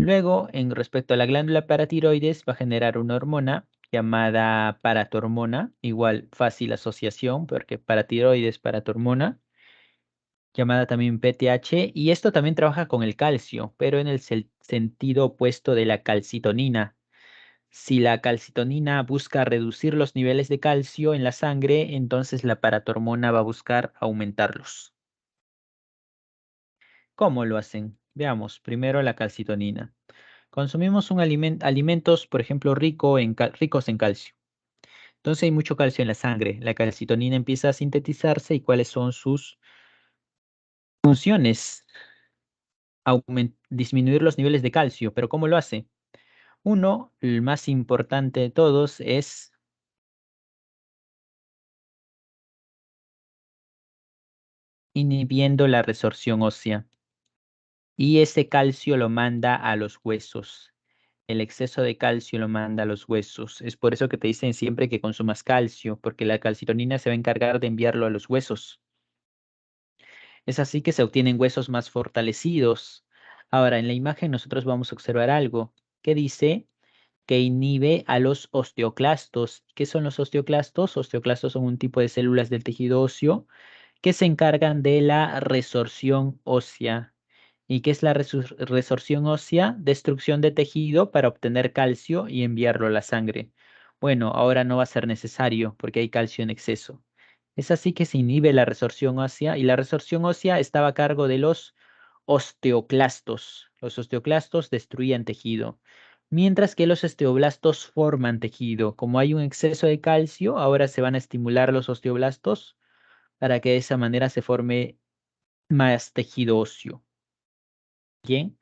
Luego, en respecto a la glándula paratiroides, va a generar una hormona llamada paratormona, igual fácil asociación, porque paratiroides, paratormona, llamada también PTH, y esto también trabaja con el calcio, pero en el sentido opuesto de la calcitonina. Si la calcitonina busca reducir los niveles de calcio en la sangre, entonces la paratormona va a buscar aumentarlos. ¿Cómo lo hacen? Veamos, primero la calcitonina. Consumimos alimentos, por ejemplo, ricos en calcio. Entonces hay mucho calcio en la sangre. La calcitonina empieza a sintetizarse y cuáles son sus funciones. Disminuir los niveles de calcio. ¿Pero cómo lo hace? Uno, el más importante de todos, es inhibiendo la resorción ósea. Y ese calcio lo manda a los huesos. El exceso de calcio lo manda a los huesos. Es por eso que te dicen siempre que consumas calcio, porque la calcitonina se va a encargar de enviarlo a los huesos. Es así que se obtienen huesos más fortalecidos. Ahora, en la imagen nosotros vamos a observar algo que dice que inhibe a los osteoclastos. ¿Qué son los osteoclastos? Osteoclastos son un tipo de células del tejido óseo que se encargan de la resorción ósea. ¿Y qué es la resorción ósea? Destrucción de tejido para obtener calcio y enviarlo a la sangre. Bueno, ahora no va a ser necesario porque hay calcio en exceso. Es así que se inhibe la resorción ósea y la resorción ósea estaba a cargo de los osteoclastos. Los osteoclastos destruían tejido, mientras que los osteoblastos forman tejido. Como hay un exceso de calcio, ahora se van a estimular los osteoblastos para que de esa manera se forme más tejido óseo. Bien.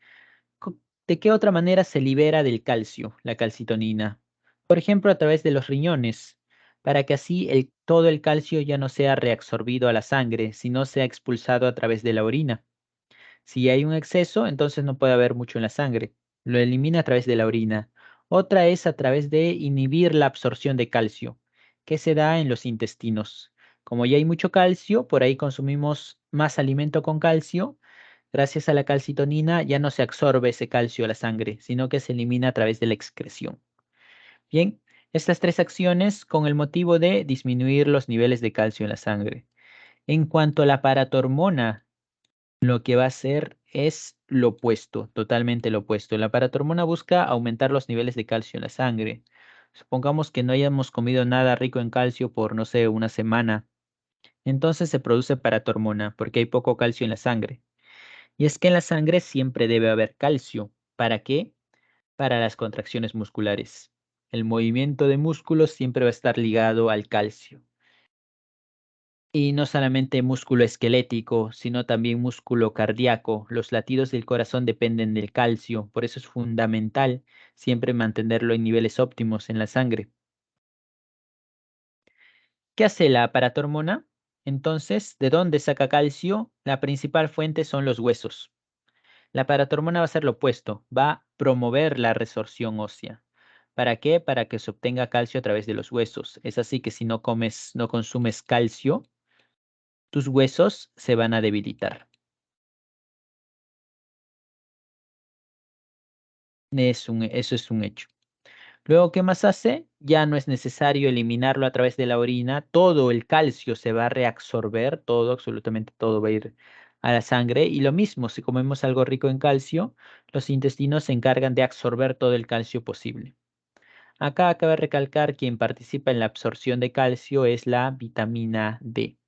Co- ¿De qué otra manera se libera del calcio, la calcitonina? Por ejemplo, a través de los riñones, para que así todo el calcio ya no sea reabsorbido a la sangre, sino sea expulsado a través de la orina. Si hay un exceso, entonces no puede haber mucho en la sangre. Lo elimina a través de la orina. Otra es a través de inhibir la absorción de calcio, que se da en los intestinos. Como ya hay mucho calcio, por ahí consumimos más alimento con calcio. Gracias a la calcitonina ya no se absorbe ese calcio a la sangre, sino que se elimina a través de la excreción. Bien, estas tres acciones con el motivo de disminuir los niveles de calcio en la sangre. En cuanto a la paratormona, lo que va a hacer es lo opuesto, totalmente lo opuesto. La paratormona busca aumentar los niveles de calcio en la sangre. Supongamos que no hayamos comido nada rico en calcio por, no sé, una semana. Entonces se produce paratormona porque hay poco calcio en la sangre. Y es que en la sangre siempre debe haber calcio. ¿Para qué? Para las contracciones musculares. El movimiento de músculos siempre va a estar ligado al calcio. Y no solamente músculo esquelético, sino también músculo cardíaco. Los latidos del corazón dependen del calcio, por eso es fundamental siempre mantenerlo en niveles óptimos en la sangre. ¿Qué hace la paratormona? Entonces, ¿de dónde saca calcio? La principal fuente son los huesos. La paratormona va a ser lo opuesto, va a promover la resorción ósea. ¿Para qué? Para que se obtenga calcio a través de los huesos. Es así que si no comes, no consumes calcio, tus huesos se van a debilitar. Eso es un hecho. Luego, ¿qué más hace? Ya no es necesario eliminarlo a través de la orina. Todo el calcio se va a reabsorber, todo, absolutamente todo va a ir a la sangre. Y lo mismo, si comemos algo rico en calcio, los intestinos se encargan de absorber todo el calcio posible. Acá cabe recalcar quien participa en la absorción de calcio es la vitamina D.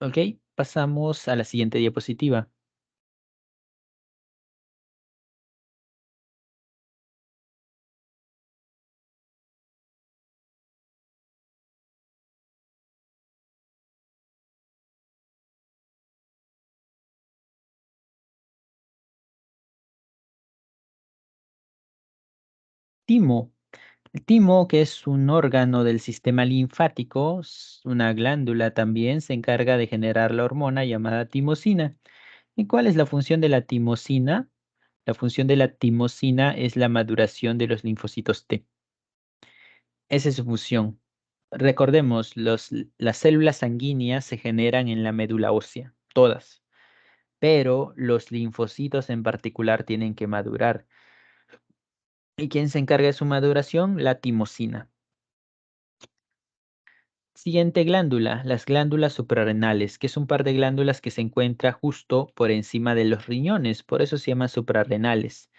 ¿Ok? Pasamos a la siguiente diapositiva. Timo. El timo, que es un órgano del sistema linfático, una glándula también, se encarga de generar la hormona llamada timosina. ¿Y cuál es la función de la timosina? La función de la timosina es la maduración de los linfocitos T. Esa es su función. Recordemos, las células sanguíneas se generan en la médula ósea, todas, pero los linfocitos en particular tienen que madurar. ¿Y quién se encarga de su maduración? La timosina. Siguiente glándula, las glándulas suprarrenales, que es un par de glándulas que se encuentra justo por encima de los riñones, por eso se llaman suprarrenales.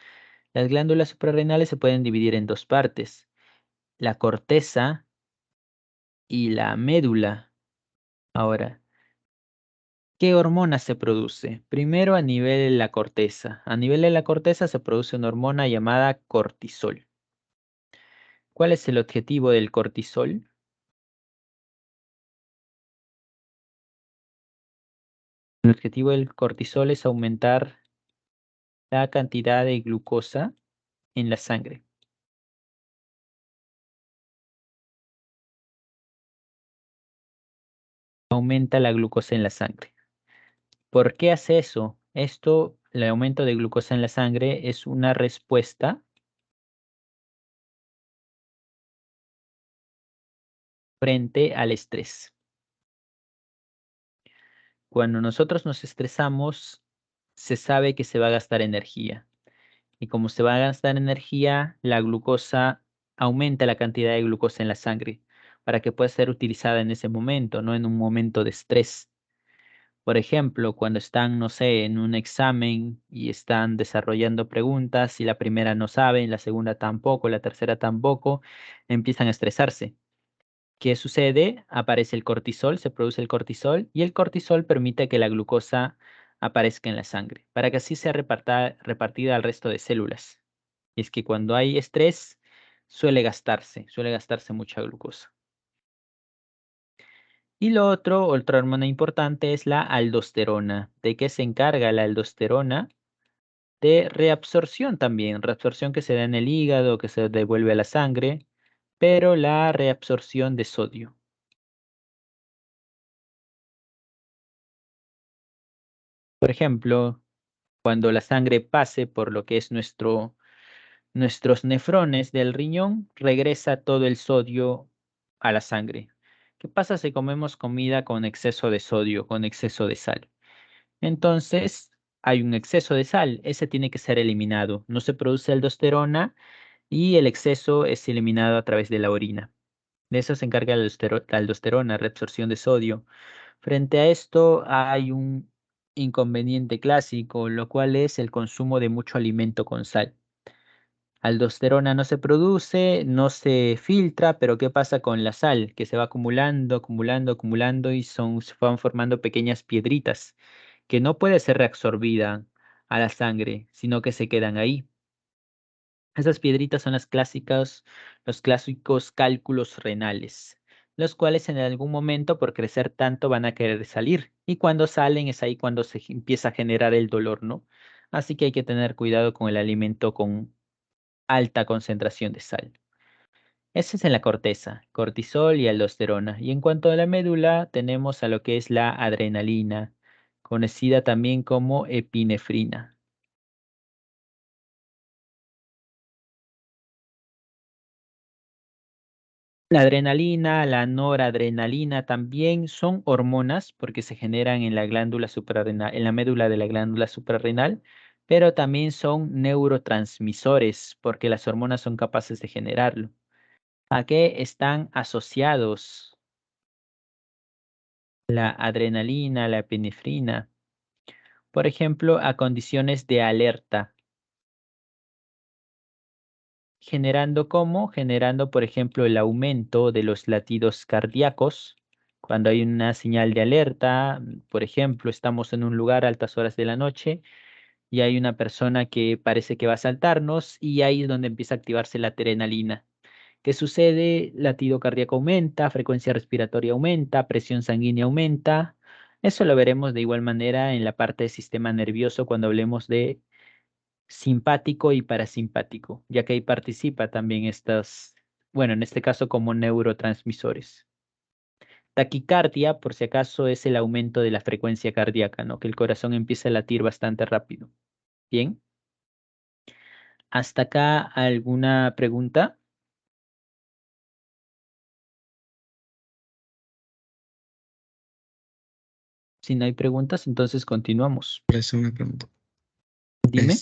Las glándulas suprarrenales se pueden dividir en dos partes, la corteza y la médula. Ahora, ¿qué hormona se produce? Primero a nivel de la corteza. A nivel de la corteza se produce una hormona llamada cortisol. ¿Cuál es el objetivo del cortisol? El objetivo del cortisol es aumentar la cantidad de glucosa en la sangre. Aumenta la glucosa en la sangre. ¿Por qué hace eso? Esto, el aumento de glucosa en la sangre, es una respuesta frente al estrés. Cuando nosotros nos estresamos, se sabe que se va a gastar energía. Y como se va a gastar energía, la glucosa aumenta la cantidad de glucosa en la sangre para que pueda ser utilizada en ese momento, no en un momento de estrés. Por ejemplo, cuando están, no sé, en un examen y están desarrollando preguntas y la primera no saben, la segunda tampoco, la tercera tampoco, empiezan a estresarse. ¿Qué sucede? Aparece el cortisol, se produce el cortisol y el cortisol permite que la glucosa aparezca en la sangre para que así sea repartida al resto de células. Y es que cuando hay estrés suele gastarse mucha glucosa. Y lo otro, otra hormona importante es la aldosterona. ¿De qué se encarga la aldosterona? De reabsorción también, reabsorción que se da en el hígado, que se devuelve a la sangre, pero la reabsorción de sodio. Por ejemplo, cuando la sangre pase por lo que es nuestros nefrones del riñón, regresa todo el sodio a la sangre. ¿Qué pasa si comemos comida con exceso de sodio, con exceso de sal? Entonces, hay un exceso de sal, ese tiene que ser eliminado. No se produce aldosterona y el exceso es eliminado a través de la orina. De eso se encarga la aldosterona, reabsorción de sodio. Frente a esto hay un inconveniente clásico, lo cual es el consumo de mucho alimento con sal. Aldosterona no se produce, no se filtra, pero ¿qué pasa con la sal? Que se va acumulando, acumulando, acumulando y se van formando pequeñas piedritas que no puede ser reabsorbida a la sangre, sino que se quedan ahí. Esas piedritas son los clásicos cálculos renales, los cuales en algún momento por crecer tanto van a querer salir. Y cuando salen es ahí cuando empieza a generar el dolor, ¿no? Así que hay que tener cuidado con el alimento con alta concentración de sal. Ese es en la corteza, cortisol y aldosterona. Y en cuanto a la médula, tenemos a lo que es la adrenalina, conocida también como epinefrina. La adrenalina, la noradrenalina también son hormonas porque se generan en la glándula suprarrenal, en la médula de la glándula suprarrenal, pero también son neurotransmisores porque las hormonas son capaces de generarlo. ¿A qué están asociados la adrenalina, la epinefrina? Por ejemplo, a condiciones de alerta, generando cómo, generando, por ejemplo, el aumento de los latidos cardíacos. Cuando hay una señal de alerta, por ejemplo, estamos en un lugar a altas horas de la noche y hay una persona que parece que va a saltarnos y ahí es donde empieza a activarse la adrenalina. ¿Qué sucede? Latido cardíaco aumenta, frecuencia respiratoria aumenta, presión sanguínea aumenta. Eso lo veremos de igual manera en la parte del sistema nervioso cuando hablemos de simpático y parasimpático, ya que ahí participa también estas, bueno, en este caso como neurotransmisores. Taquicardia, por si acaso, es el aumento de la frecuencia cardíaca, ¿no? Que el corazón empieza a latir bastante rápido. Bien, ¿hasta acá alguna pregunta? Si no hay preguntas, entonces continuamos. Por eso me pregunto. Dime.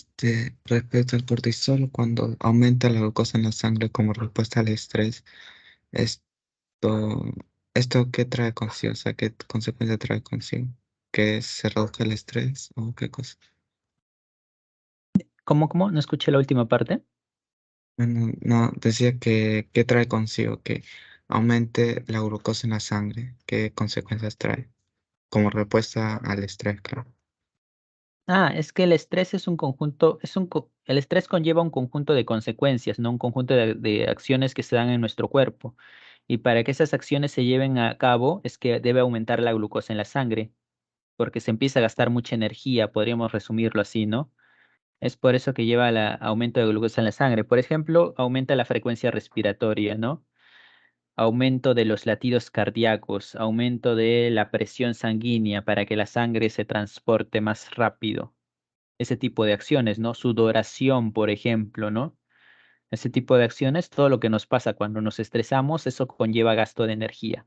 Respecto al cortisol, cuando aumenta la glucosa en la sangre como respuesta al estrés, esto, ¿esto qué trae consigo? O sea, ¿qué consecuencia trae consigo? ¿Que se reduzca el estrés o qué cosa? ¿Cómo? No escuché la última parte. Bueno, no, decía que ¿qué trae consigo? Que aumente la glucosa en la sangre. ¿Qué consecuencias trae? Como respuesta al estrés, claro. Ah, es que el estrés es un conjunto, el estrés conlleva un conjunto de consecuencias, no un conjunto de acciones que se dan en nuestro cuerpo. Y para que esas acciones se lleven a cabo es que debe aumentar la glucosa en la sangre, porque se empieza a gastar mucha energía, podríamos resumirlo así, ¿no? Es por eso que lleva al aumento de glucosa en la sangre. Por ejemplo, aumenta la frecuencia respiratoria, ¿no? Aumento de los latidos cardíacos, aumento de la presión sanguínea para que la sangre se transporte más rápido. Ese tipo de acciones, ¿no? Sudoración, por ejemplo, ¿no? Ese tipo de acciones, todo lo que nos pasa cuando nos estresamos, eso conlleva gasto de energía.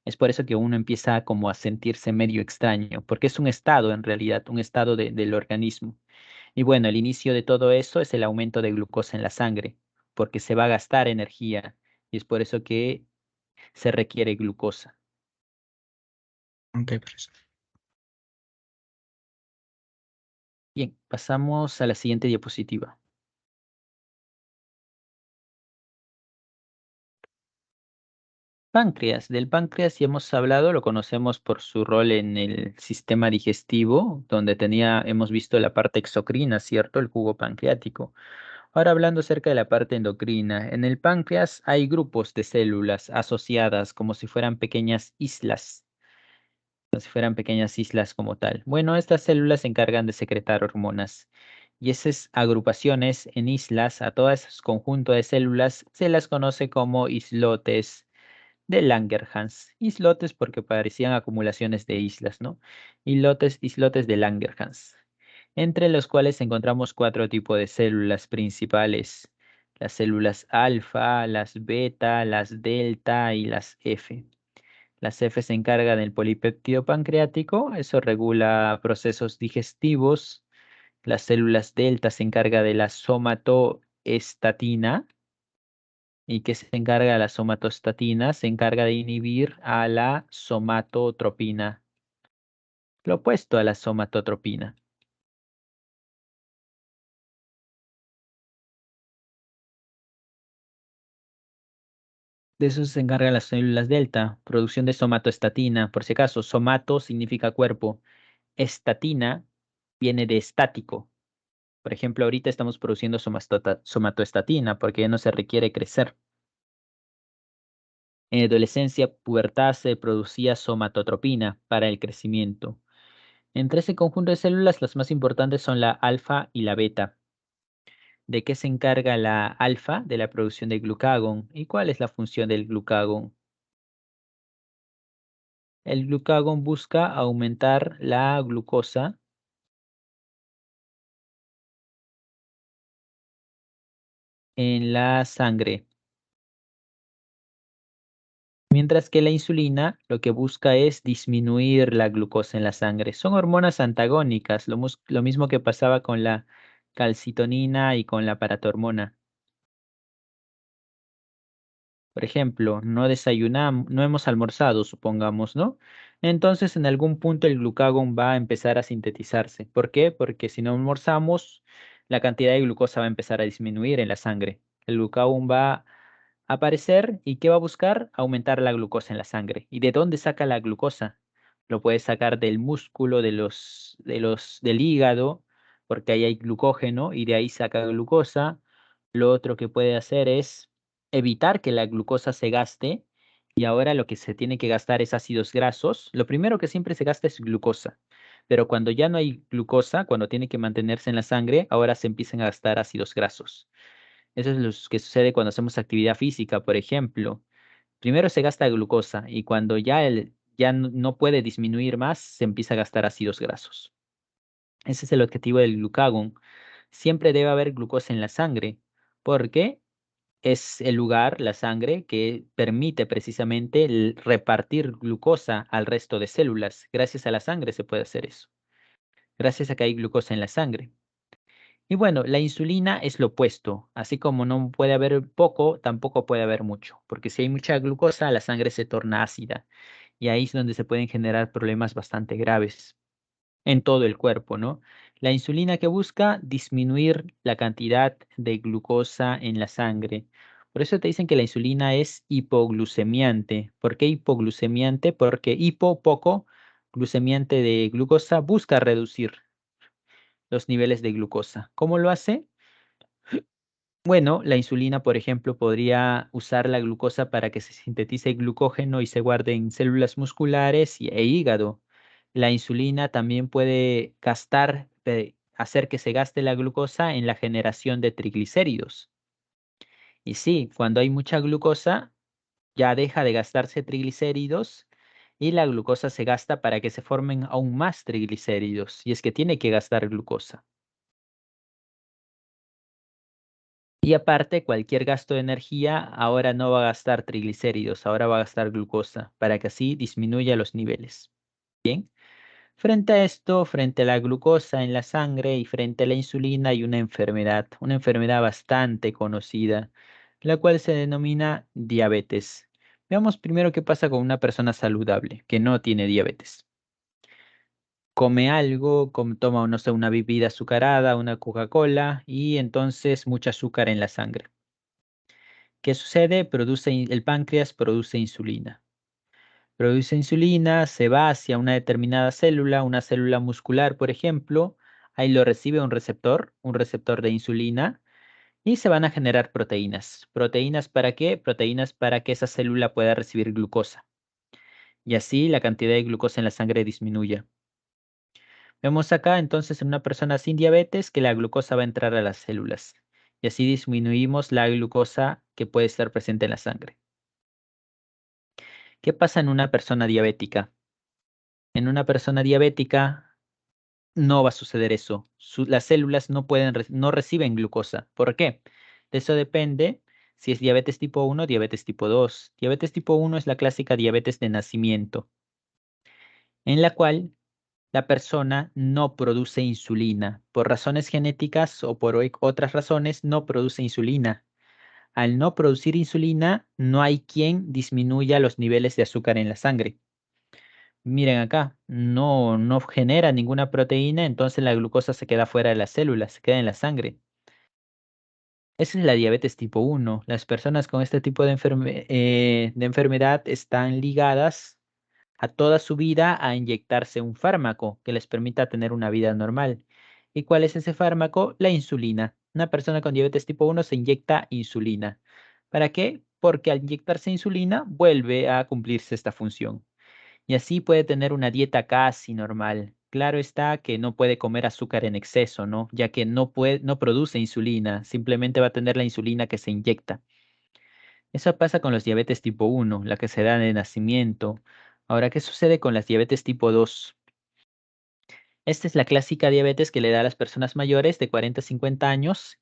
Es por eso que uno empieza como a sentirse medio extraño, porque es un estado en realidad, un estado del organismo. Y bueno, el inicio de todo eso es el aumento de glucosa en la sangre, porque se va a gastar energía y es por eso que se requiere glucosa. Ok, profesor. Bien, pasamos a la siguiente diapositiva. Páncreas. Del páncreas ya hemos hablado, lo conocemos por su rol en el sistema digestivo, donde hemos visto la parte exocrina, ¿cierto? El jugo pancreático. Ahora hablando acerca de la parte endocrina, en el páncreas hay grupos de células asociadas como si fueran pequeñas islas, como si fueran pequeñas islas como tal. Bueno, estas células se encargan de secretar hormonas y esas agrupaciones en islas, a todo ese conjunto de células, se las conoce como islotes de Langerhans. Islotes porque parecían acumulaciones de islas, ¿no? Islotes de Langerhans, entre los cuales encontramos cuatro tipos de células principales. Las células alfa, las beta, las delta y las F. Las F se encargan del polipéptido pancreático, eso regula procesos digestivos. Las células delta se encarga de la somatoestatina. ¿Y qué se encarga de la somatostatina? Se encarga de inhibir a la somatotropina, lo opuesto a la somatotropina. De eso se encargan las células delta, producción de somatoestatina. Por si acaso, somato significa cuerpo, estatina viene de estático. Por ejemplo, ahorita estamos produciendo somatoestatina porque ya no se requiere crecer. En adolescencia, pubertad se producía somatotropina para el crecimiento. Entre ese conjunto de células, las más importantes son la alfa y la beta. ¿De qué se encarga la alfa? De la producción de glucagón. ¿Y cuál es la función del glucagón? El glucagón busca aumentar la glucosa en la sangre, mientras que la insulina lo que busca es disminuir la glucosa en la sangre. Son hormonas antagónicas, lo mismo que pasaba con la calcitonina y con la paratormona. Por ejemplo, no desayunamos, no hemos almorzado, supongamos, ¿no? Entonces, en algún punto el glucagón va a empezar a sintetizarse. ¿Por qué? Porque si no almorzamos, la cantidad de glucosa va a empezar a disminuir en la sangre. El glucagón va a aparecer y ¿qué va a buscar? Aumentar la glucosa en la sangre. ¿Y de dónde saca la glucosa? Lo puede sacar del músculo, del hígado, porque ahí hay glucógeno y de ahí saca glucosa. Lo otro que puede hacer es evitar que la glucosa se gaste y ahora lo que se tiene que gastar es ácidos grasos. Lo primero que siempre se gasta es glucosa, pero cuando ya no hay glucosa, cuando tiene que mantenerse en la sangre, ahora se empiezan a gastar ácidos grasos. Eso es lo que sucede cuando hacemos actividad física, por ejemplo. Primero se gasta glucosa y cuando ya no puede disminuir más, se empieza a gastar ácidos grasos. Ese es el objetivo del glucagón. Siempre debe haber glucosa en la sangre porque es el lugar, la sangre, que permite precisamente repartir glucosa al resto de células. Gracias a la sangre se puede hacer eso. Gracias a que hay glucosa en la sangre. Y bueno, la insulina es lo opuesto. Así como no puede haber poco, tampoco puede haber mucho. Porque si hay mucha glucosa, la sangre se torna ácida. Y ahí es donde se pueden generar problemas bastante graves en todo el cuerpo, ¿no? La insulina que busca disminuir la cantidad de glucosa en la sangre. Por eso te dicen que la insulina es hipoglucemiante. ¿Por qué hipoglucemiante? Porque hipo, poco, glucemiante de glucosa, busca reducir los niveles de glucosa. ¿Cómo lo hace? Bueno, la insulina, por ejemplo, podría usar la glucosa para que se sintetice glucógeno y se guarde en células musculares e hígado. La insulina también puede hacer que se gaste la glucosa en la generación de triglicéridos. Y sí, cuando hay mucha glucosa, ya deja de gastarse triglicéridos y la glucosa se gasta para que se formen aún más triglicéridos. Y es que tiene que gastar glucosa. Y aparte, cualquier gasto de energía ahora no va a gastar triglicéridos, ahora va a gastar glucosa, para que así disminuya los niveles. Bien, frente a esto, frente a la glucosa en la sangre y frente a la insulina hay una enfermedad bastante conocida, la cual se denomina diabetes. Veamos primero qué pasa con una persona saludable que no tiene diabetes. Come algo, toma, no sé, una bebida azucarada, una Coca-Cola y entonces mucha azúcar en la sangre. ¿Qué sucede? El páncreas produce insulina. Produce insulina, se va hacia una determinada célula, una célula muscular, por ejemplo. Ahí lo recibe un receptor de insulina, y se van a generar proteínas. ¿Proteínas para qué? Proteínas para que esa célula pueda recibir glucosa. Y así la cantidad de glucosa en la sangre disminuya. Vemos acá entonces en una persona sin diabetes que la glucosa va a entrar a las células. Y así disminuimos la glucosa que puede estar presente en la sangre. ¿Qué pasa en una persona diabética? En una persona diabética no va a suceder eso. Las células no reciben glucosa. ¿Por qué? De eso depende si es diabetes tipo 1 o diabetes tipo 2. Diabetes tipo 1 es la clásica diabetes de nacimiento, en la cual la persona no produce insulina. Por razones genéticas o por otras razones, no produce insulina. Al no producir insulina, no hay quien disminuya los niveles de azúcar en la sangre. Miren acá, no genera ninguna proteína, entonces la glucosa se queda fuera de las células, se queda en la sangre. Esa es la diabetes tipo 1. Las personas con este tipo de enfermedad están ligadas a toda su vida a inyectarse un fármaco que les permita tener una vida normal. ¿Y cuál es ese fármaco? La insulina. Una persona con diabetes tipo 1 se inyecta insulina. ¿Para qué? Porque al inyectarse insulina vuelve a cumplirse esta función. Y así puede tener una dieta casi normal. Claro está que no puede comer azúcar en exceso, ¿no? Ya que no produce insulina, simplemente va a tener la insulina que se inyecta. Eso pasa con los diabetes tipo 1, la que se da de nacimiento. Ahora, ¿qué sucede con las diabetes tipo 2? Esta es la clásica diabetes que le da a las personas mayores de 40 a 50 años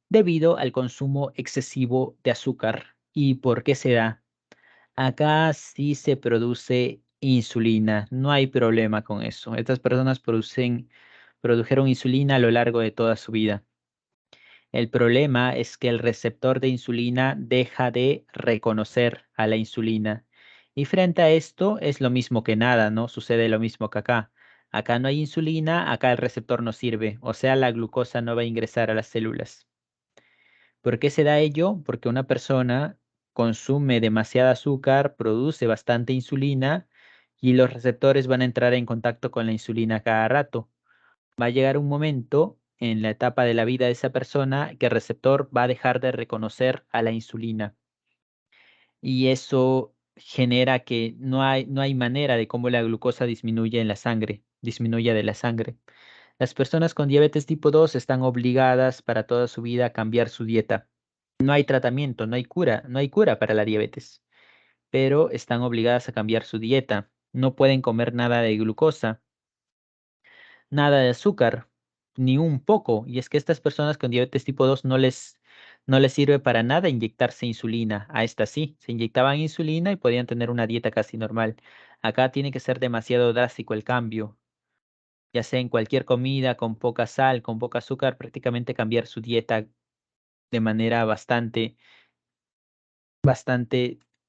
debido al consumo excesivo de azúcar. ¿Y por qué se da? Acá sí se produce insulina, no hay problema con eso. Estas personas produjeron insulina a lo largo de toda su vida. El problema es que el receptor de insulina deja de reconocer a la insulina. Y frente a esto es lo mismo que nada, ¿no? Sucede lo mismo que acá. Acá no hay insulina, acá el receptor no sirve, o sea, la glucosa no va a ingresar a las células. ¿Por qué se da ello? Porque una persona consume demasiada azúcar, produce bastante insulina y los receptores van a entrar en contacto con la insulina cada rato. Va a llegar un momento en la etapa de la vida de esa persona que el receptor va a dejar de reconocer a la insulina y eso genera que no hay manera de cómo la glucosa disminuye en la sangre, disminuya de la sangre. Las personas con diabetes tipo 2 están obligadas para toda su vida a cambiar su dieta. No hay tratamiento, no hay cura para la diabetes, pero están obligadas a cambiar su dieta. No pueden comer nada de glucosa, nada de azúcar, ni un poco. Y es que a estas personas con diabetes tipo 2 no les sirve para nada inyectarse insulina. A estas sí, se inyectaban insulina y podían tener una dieta casi normal. Acá tiene que ser demasiado drástico el cambio, ya sea en cualquier comida, con poca sal, con poca azúcar, prácticamente cambiar su dieta de manera bastante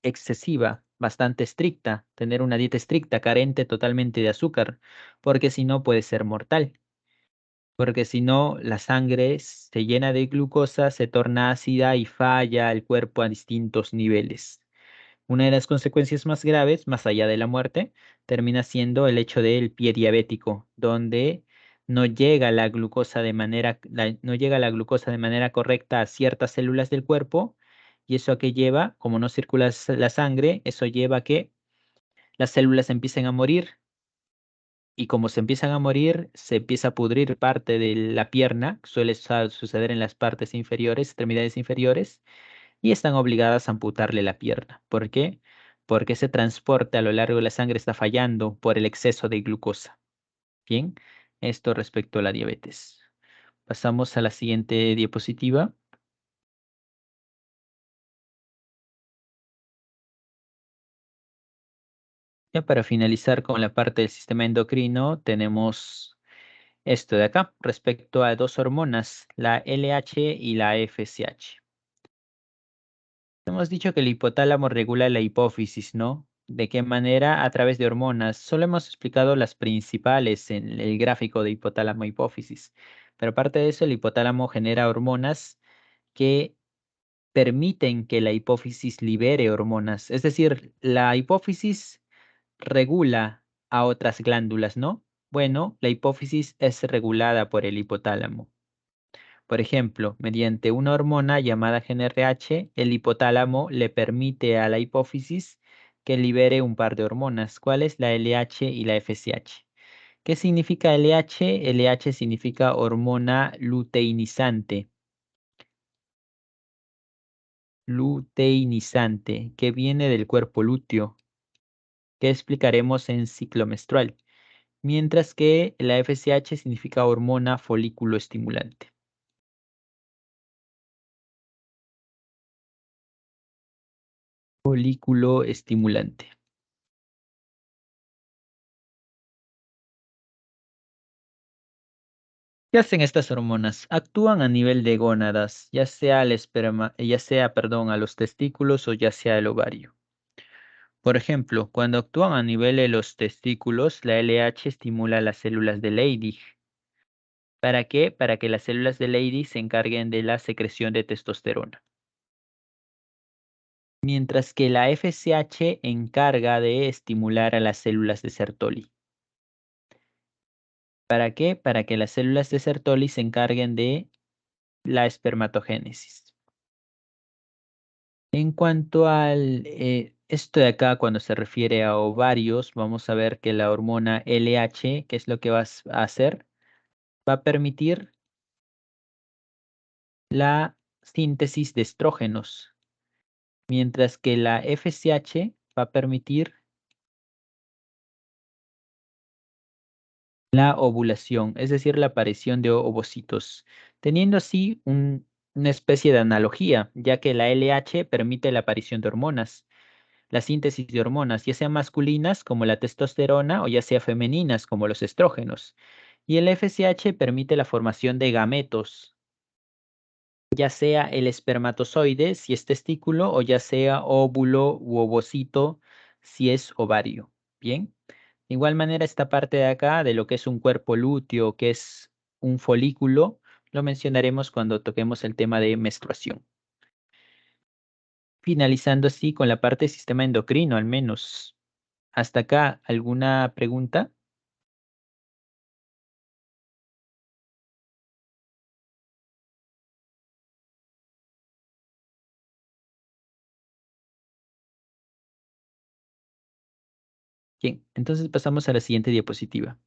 excesiva, bastante estricta, tener una dieta estricta, carente totalmente de azúcar, porque si no puede ser mortal. Porque si no, la sangre se llena de glucosa, se torna ácida y falla el cuerpo a distintos niveles. Una de las consecuencias más graves, más allá de la muerte, termina siendo el hecho del pie diabético, donde no llega la glucosa de manera correcta a ciertas células del cuerpo, y eso a qué lleva, como no circula la sangre, eso lleva a que las células empiecen a morir y como se empiezan a morir, se empieza a pudrir parte de la pierna, suele suceder en las partes inferiores, extremidades inferiores, y están obligadas a amputarle la pierna. ¿Por qué? Porque ese transporte a lo largo de la sangre está fallando por el exceso de glucosa. Bien, esto respecto a la diabetes. Pasamos a la siguiente diapositiva. Ya para finalizar con la parte del sistema endocrino, tenemos esto de acá, respecto a dos hormonas, la LH y la FSH. Hemos dicho que el hipotálamo regula la hipófisis, ¿no? ¿De qué manera? A través de hormonas. Solo hemos explicado las principales en el gráfico de hipotálamo-hipófisis. Pero aparte de eso, el hipotálamo genera hormonas que permiten que la hipófisis libere hormonas. Es decir, la hipófisis regula a otras glándulas, ¿no? Bueno, la hipófisis es regulada por el hipotálamo. Por ejemplo, mediante una hormona llamada GnRH, el hipotálamo le permite a la hipófisis que libere un par de hormonas, ¿cuáles? La LH y la FSH. ¿Qué significa LH? LH significa hormona luteinizante. Luteinizante, que viene del cuerpo lúteo, que explicaremos en ciclo menstrual. Mientras que la FSH significa hormona folículo estimulante. Folículo estimulante. ¿Qué hacen estas hormonas? Actúan a nivel de gónadas, ya sea al esperma, ya sea, perdón, a los testículos o ya sea el ovario. Por ejemplo, cuando actúan a nivel de los testículos, la LH estimula las células de Leydig. ¿Para qué? Para que las células de Leydig se encarguen de la secreción de testosterona. Mientras que la FSH encarga de estimular a las células de Sertoli. ¿Para qué? Para que las células de Sertoli se encarguen de la espermatogénesis. En cuanto al esto de acá, cuando se refiere a ovarios, vamos a ver que la hormona LH, ¿qué es lo que va a hacer? Va a permitir la síntesis de estrógenos, mientras que la FSH va a permitir la ovulación, es decir, la aparición de ovocitos, teniendo así una especie de analogía, ya que la LH permite la aparición de hormonas, la síntesis de hormonas, ya sean masculinas como la testosterona o ya sea femeninas como los estrógenos. Y el FSH permite la formación de gametos, ya sea el espermatozoide si es testículo o ya sea óvulo u ovocito si es ovario. Bien. De igual manera, esta parte de acá de lo que es un cuerpo lúteo, que es un folículo, lo mencionaremos cuando toquemos el tema de menstruación. Finalizando así con la parte del sistema endocrino, al menos. Hasta acá, ¿alguna pregunta? Bien, entonces pasamos a la siguiente diapositiva.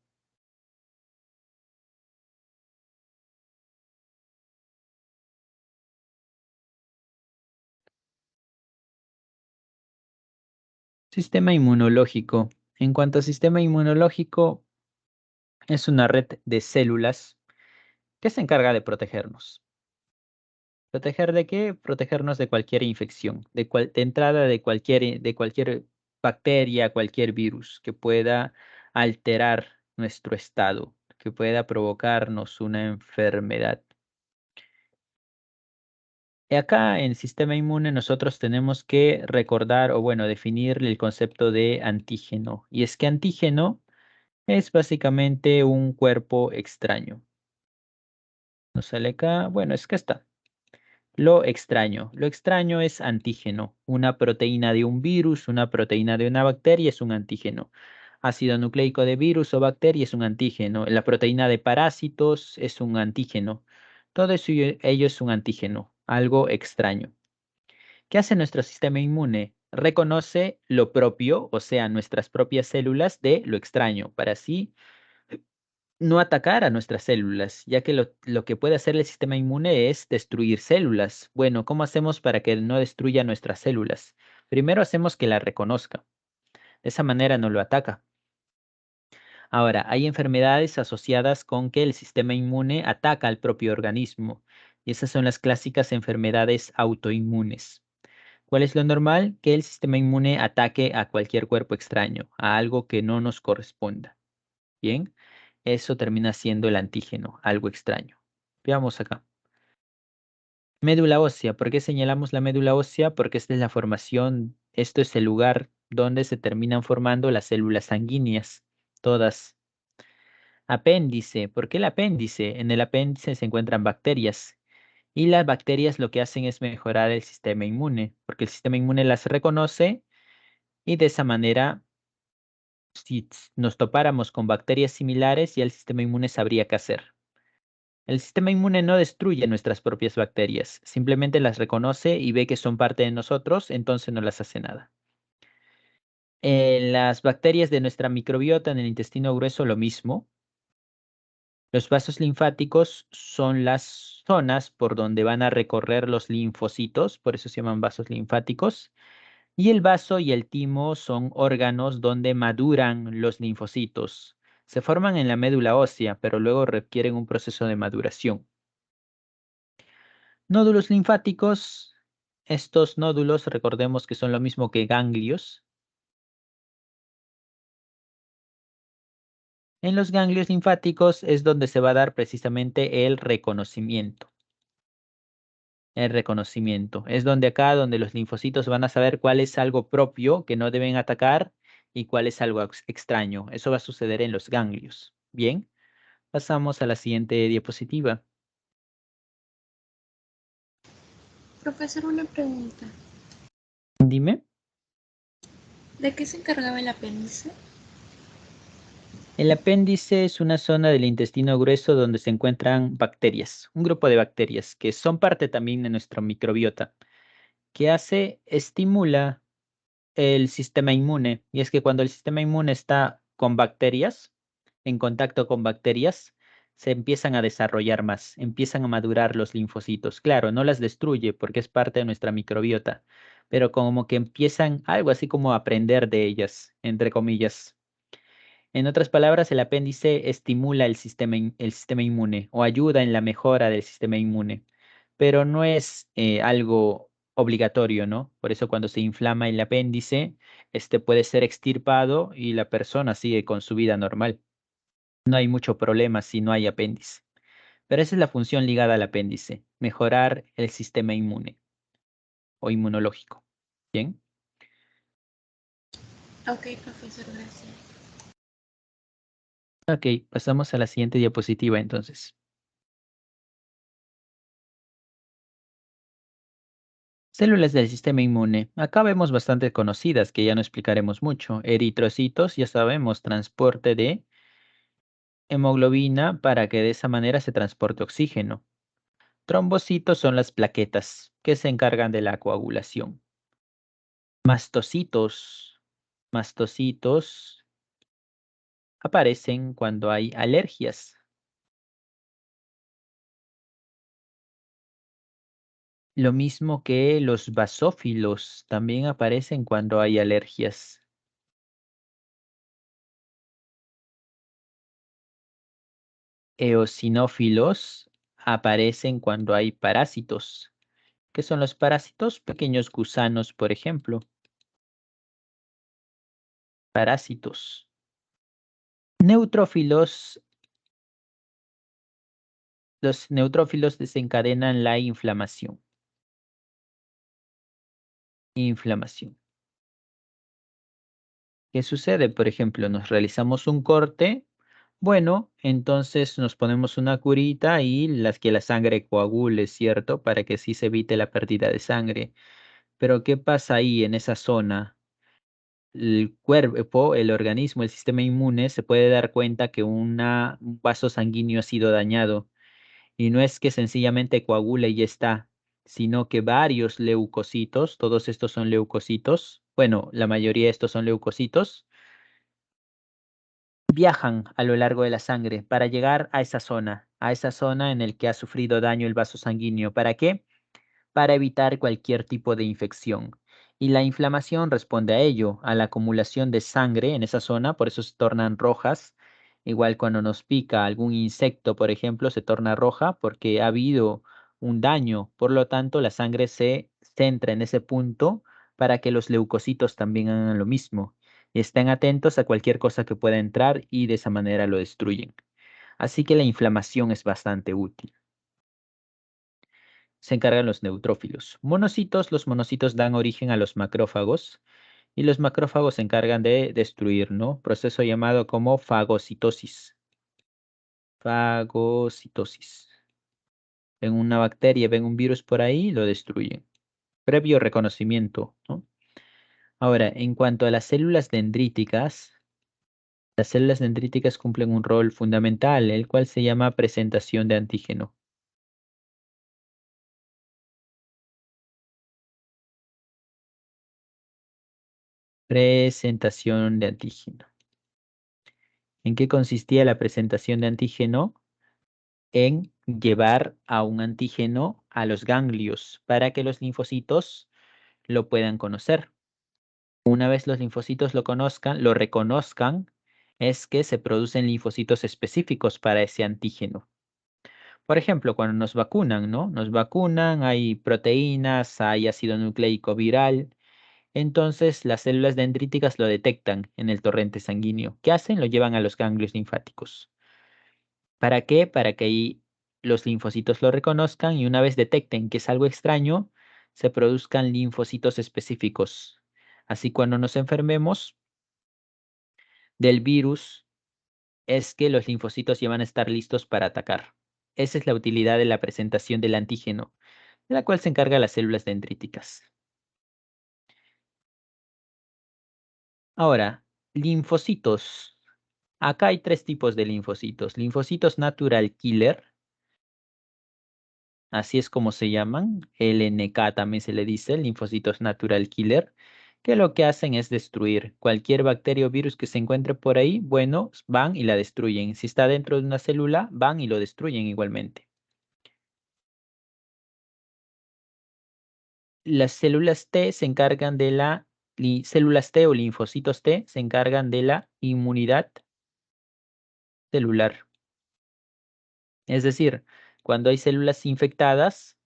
Sistema inmunológico. En cuanto al sistema inmunológico, es una red de células que se encarga de protegernos. ¿Proteger de qué? Protegernos de cualquier infección, de entrada de cualquier bacteria, cualquier virus que pueda alterar nuestro estado, que pueda provocarnos una enfermedad. Y acá en sistema inmune nosotros tenemos que recordar o bueno, definir el concepto de antígeno. Y es que antígeno es básicamente un cuerpo extraño. Nos sale acá, bueno, es que está. Lo extraño. Lo extraño es antígeno. Una proteína de un virus, una proteína de una bacteria es un antígeno. Ácido nucleico de virus o bacteria es un antígeno. La proteína de parásitos es un antígeno. Todo eso ello es un antígeno, algo extraño. ¿Qué hace nuestro sistema inmune? Reconoce lo propio, o sea, nuestras propias células de lo extraño, para así no atacar a nuestras células, ya que lo que puede hacer el sistema inmune es destruir células. Bueno, ¿cómo hacemos para que no destruya nuestras células? Primero hacemos que la reconozca. De esa manera no lo ataca. Ahora, hay enfermedades asociadas con que el sistema inmune ataca al propio organismo. Y esas son las clásicas enfermedades autoinmunes. ¿Cuál es lo normal? Que el sistema inmune ataque a cualquier cuerpo extraño, a algo que no nos corresponda. Bien, eso termina siendo el antígeno, algo extraño. Veamos acá. Médula ósea. ¿Por qué señalamos la médula ósea? Porque esta es la formación, esto es el lugar donde se terminan formando las células sanguíneas, todas. Apéndice. ¿Por qué el apéndice? En el apéndice se encuentran bacterias y las bacterias lo que hacen es mejorar el sistema inmune, porque el sistema inmune las reconoce y de esa manera, si nos topáramos con bacterias similares, ya el sistema inmune sabría qué hacer. El sistema inmune no destruye nuestras propias bacterias, simplemente las reconoce y ve que son parte de nosotros, entonces no las hace nada. En las bacterias de nuestra microbiota en el intestino grueso, lo mismo. Los vasos linfáticos son las zonas por donde van a recorrer los linfocitos, por eso se llaman vasos linfáticos. Y el vaso y el timo son órganos donde maduran los linfocitos. Se forman en la médula ósea, pero luego requieren un proceso de maduración. Nódulos linfáticos. Estos nódulos, recordemos que son lo mismo que ganglios. En los ganglios linfáticos es donde se va a dar precisamente el reconocimiento. El reconocimiento. Es donde acá, donde los linfocitos van a saber cuál es algo propio que no deben atacar y cuál es algo extraño. Eso va a suceder en los ganglios. Bien, pasamos a la siguiente diapositiva. Profesor, una pregunta. Dime. ¿De qué se encargaba el apéndice? El apéndice es una zona del intestino grueso donde se encuentran bacterias, un grupo de bacterias que son parte también de nuestro microbiota, que estimula el sistema inmune. Y es que cuando el sistema inmune está con bacterias, en contacto con bacterias, se empiezan a desarrollar más, empiezan a madurar los linfocitos. Claro, no las destruye porque es parte de nuestra microbiota, pero como que empiezan algo así como a aprender de ellas, entre comillas. En otras palabras, el apéndice estimula el sistema inmune o ayuda en la mejora del sistema inmune, pero no es algo obligatorio, ¿no? Por eso cuando se inflama el apéndice, este puede ser extirpado y la persona sigue con su vida normal. No hay mucho problema si no hay apéndice. Pero esa es la función ligada al apéndice, mejorar el sistema inmune o inmunológico. ¿Bien? Ok, profesor, gracias. Ok, pasamos a la siguiente diapositiva entonces. Células del sistema inmune. Acá vemos bastante conocidas que ya no explicaremos mucho. Eritrocitos, ya sabemos, transporte de hemoglobina para que de esa manera se transporte oxígeno. Trombocitos son las plaquetas que se encargan de la coagulación. Mastocitos. Mastocitos aparecen cuando hay alergias. Lo mismo que los basófilos también aparecen cuando hay alergias. Eosinófilos aparecen cuando hay parásitos. ¿Qué son los parásitos? Pequeños gusanos, por ejemplo. Parásitos. Neutrófilos. Los neutrófilos desencadenan la inflamación. Inflamación. ¿Qué sucede? Por ejemplo, nos realizamos un corte. Bueno, entonces nos ponemos una curita y que la sangre coagule, ¿cierto? Para que así se evite la pérdida de sangre. Pero ¿qué pasa ahí en esa zona? El cuerpo, el organismo, el sistema inmune se puede dar cuenta que un vaso sanguíneo ha sido dañado y no es que sencillamente coagule y ya está, sino que varios leucocitos, todos estos son leucocitos, bueno, la mayoría de estos son leucocitos, viajan a lo largo de la sangre para llegar a esa zona en el que ha sufrido daño el vaso sanguíneo. ¿Para qué? Para evitar cualquier tipo de infección. Y la inflamación responde a ello, a la acumulación de sangre en esa zona, por eso se tornan rojas. Igual cuando nos pica algún insecto, por ejemplo, se torna roja porque ha habido un daño. Por lo tanto, la sangre se centra en ese punto para que los leucocitos también hagan lo mismo. Y estén atentos a cualquier cosa que pueda entrar y de esa manera lo destruyen. Así que la inflamación es bastante útil. Se encargan los neutrófilos. Monocitos, los monocitos dan origen a los macrófagos y los macrófagos se encargan de destruir, ¿no? Proceso llamado como fagocitosis. Fagocitosis. Ven una bacteria, ven un virus por ahí, lo destruyen. Previo reconocimiento, ¿no? Ahora, en cuanto a las células dendríticas cumplen un rol fundamental, el cual se llama presentación de antígeno. Presentación de antígeno. ¿En qué consistía la presentación de antígeno? En llevar a un antígeno a los ganglios para que los linfocitos lo puedan conocer. Una vez los linfocitos lo conozcan, lo reconozcan, es que se producen linfocitos específicos para ese antígeno. Por ejemplo, cuando nos vacunan, ¿no? Nos vacunan, hay proteínas, hay ácido nucleico viral. Entonces, las células dendríticas lo detectan en el torrente sanguíneo. ¿Qué hacen? Lo llevan a los ganglios linfáticos. ¿Para qué? Para que ahí los linfocitos lo reconozcan y una vez detecten que es algo extraño, se produzcan linfocitos específicos. Así cuando nos enfermemos del virus, es que los linfocitos ya van a estar listos para atacar. Esa es la utilidad de la presentación del antígeno, de la cual se encargan las células dendríticas. Ahora, linfocitos. Acá hay tres tipos de linfocitos. Linfocitos natural killer, así es como se llaman. LNK también se le dice, linfocitos natural killer, que lo que hacen es destruir cualquier bacteria o virus que se encuentre por ahí. Bueno, van y la destruyen. Si está dentro de una célula, van y lo destruyen igualmente. Las células T se encargan de la, células T o linfocitos T se encargan de la inmunidad celular. Es decir, cuando hay células infectadas,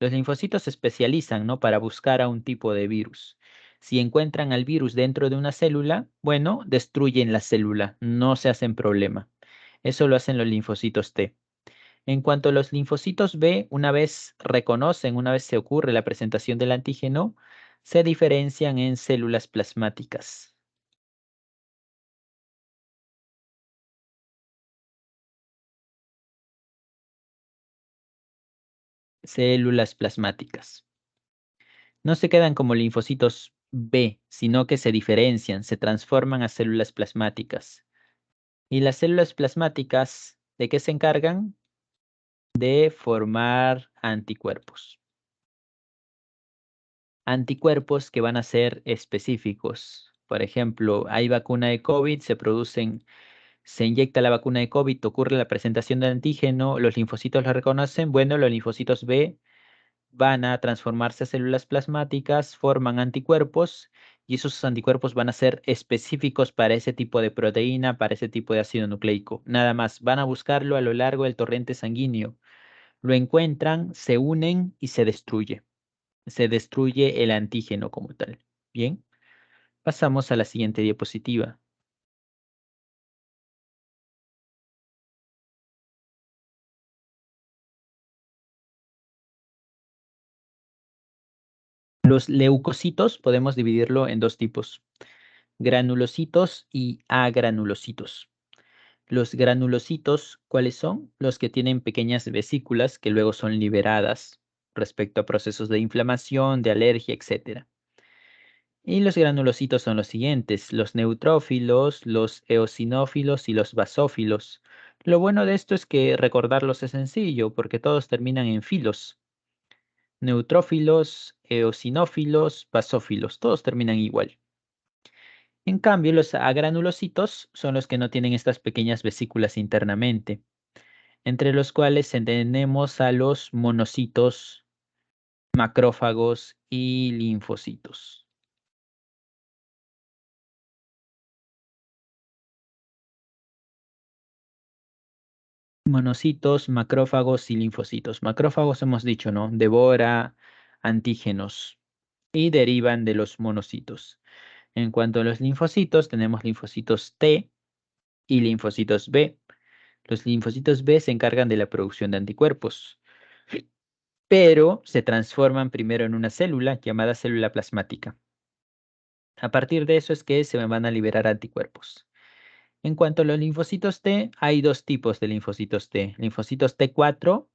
los linfocitos se especializan, ¿no? Para buscar a un tipo de virus. Si encuentran al virus dentro de una célula, bueno, destruyen la célula, no se hacen problema. Eso lo hacen los linfocitos T. En cuanto a los linfocitos B, una vez reconocen, una vez se ocurre la presentación del antígeno, se diferencian en células plasmáticas. Células plasmáticas. No se quedan como linfocitos B, sino que se diferencian, se transforman a células plasmáticas. Y las células plasmáticas, ¿de qué se encargan? De formar anticuerpos. Anticuerpos que van a ser específicos. Por ejemplo, hay vacuna de COVID, se inyecta la vacuna de COVID, ocurre la presentación del antígeno, los linfocitos lo reconocen. Bueno, los linfocitos B van a transformarse a células plasmáticas, forman anticuerpos y esos anticuerpos van a ser específicos para ese tipo de proteína, para ese tipo de ácido nucleico. Nada más, van a buscarlo a lo largo del torrente sanguíneo. Lo encuentran, se unen y se destruye. Se destruye el antígeno como tal. Bien, pasamos a la siguiente diapositiva. Los leucocitos podemos dividirlo en dos tipos, granulocitos y agranulocitos. Los granulocitos, ¿cuáles son? Los que tienen pequeñas vesículas que luego son liberadas respecto a procesos de inflamación, de alergia, etc. Y los granulocitos son los siguientes, los neutrófilos, los eosinófilos y los basófilos. Lo bueno de esto es que recordarlos es sencillo porque todos terminan en filos. Neutrófilos, eosinófilos, basófilos, todos terminan igual. En cambio, los agranulocitos son los que no tienen estas pequeñas vesículas internamente, entre los cuales tenemos a los monocitos, macrófagos y linfocitos. Monocitos, macrófagos y linfocitos. Macrófagos hemos dicho, ¿no? Devora antígenos y derivan de los monocitos. En cuanto a los linfocitos, tenemos linfocitos T y linfocitos B. Los linfocitos B se encargan de la producción de anticuerpos, pero se transforman primero en una célula llamada célula plasmática. A partir de eso es que se van a liberar anticuerpos. En cuanto a los linfocitos T, hay dos tipos de linfocitos T, linfocitos T4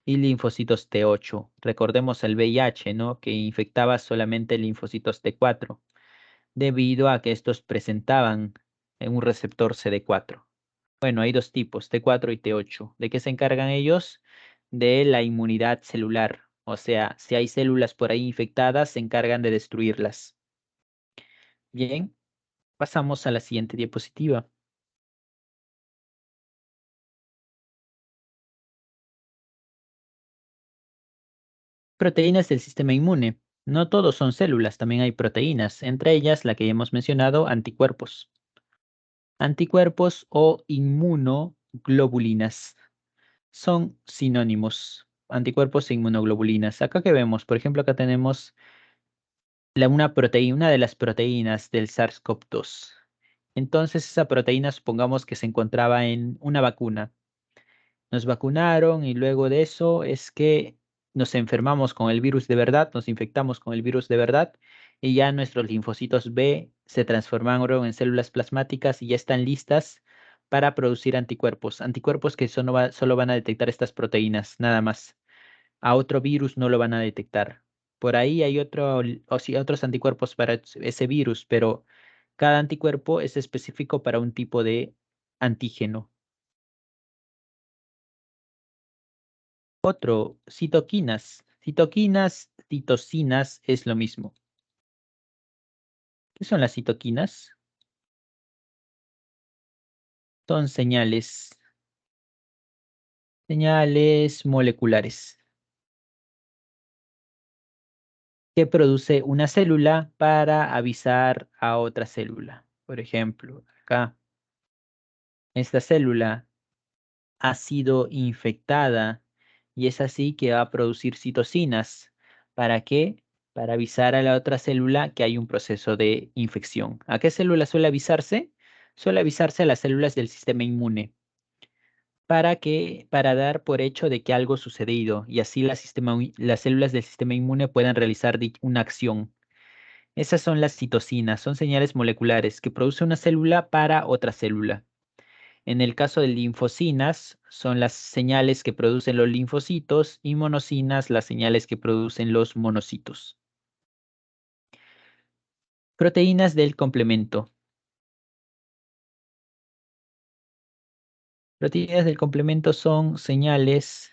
y linfocitos T8. Recordemos el VIH, ¿no? Que infectaba solamente linfocitos T4, debido a que estos presentaban un receptor CD4. Bueno, hay dos tipos, T4 y T8. ¿De qué se encargan ellos? De la inmunidad celular. O sea, si hay células por ahí infectadas, se encargan de destruirlas. Bien, pasamos a la siguiente diapositiva. Proteínas del sistema inmune. No todos son células, también hay proteínas, entre ellas la que ya hemos mencionado, anticuerpos. Anticuerpos o inmunoglobulinas. son sinónimos. Anticuerpos e inmunoglobulinas. Acá que vemos, por ejemplo, acá tenemos una de las proteínas del SARS-CoV-2. Entonces, esa proteína, supongamos que se encontraba en una vacuna. Nos vacunaron y luego de eso es que nos enfermamos con el virus de verdad, nos infectamos con el virus de verdad y ya nuestros linfocitos B se transformaron en células plasmáticas y ya están listas para producir anticuerpos. Anticuerpos que solo van a detectar estas proteínas, nada más. A otro virus no lo van a detectar. Por ahí hay o sí, otros anticuerpos para ese virus, pero cada anticuerpo es específico para un tipo de antígeno. Otro, citoquinas. Citoquinas, citocinas es lo mismo. ¿Qué son las citoquinas? Son señales moleculares que produce una célula para avisar a otra célula. Por ejemplo, acá, esta célula ha sido infectada y es así que va a producir citocinas. ¿Para qué? Para avisar a la otra célula que hay un proceso de infección. ¿A qué célula suele avisarse? Suele avisarse a las células del sistema inmune. Para dar por hecho de que algo ha sucedido y así las células del sistema inmune puedan realizar una acción. Esas son las citocinas, son señales moleculares que produce una célula para otra célula. En el caso de linfocinas, son las señales que producen los linfocitos y monocinas, las señales que producen los monocitos. Proteínas del complemento. Proteínas del complemento son señales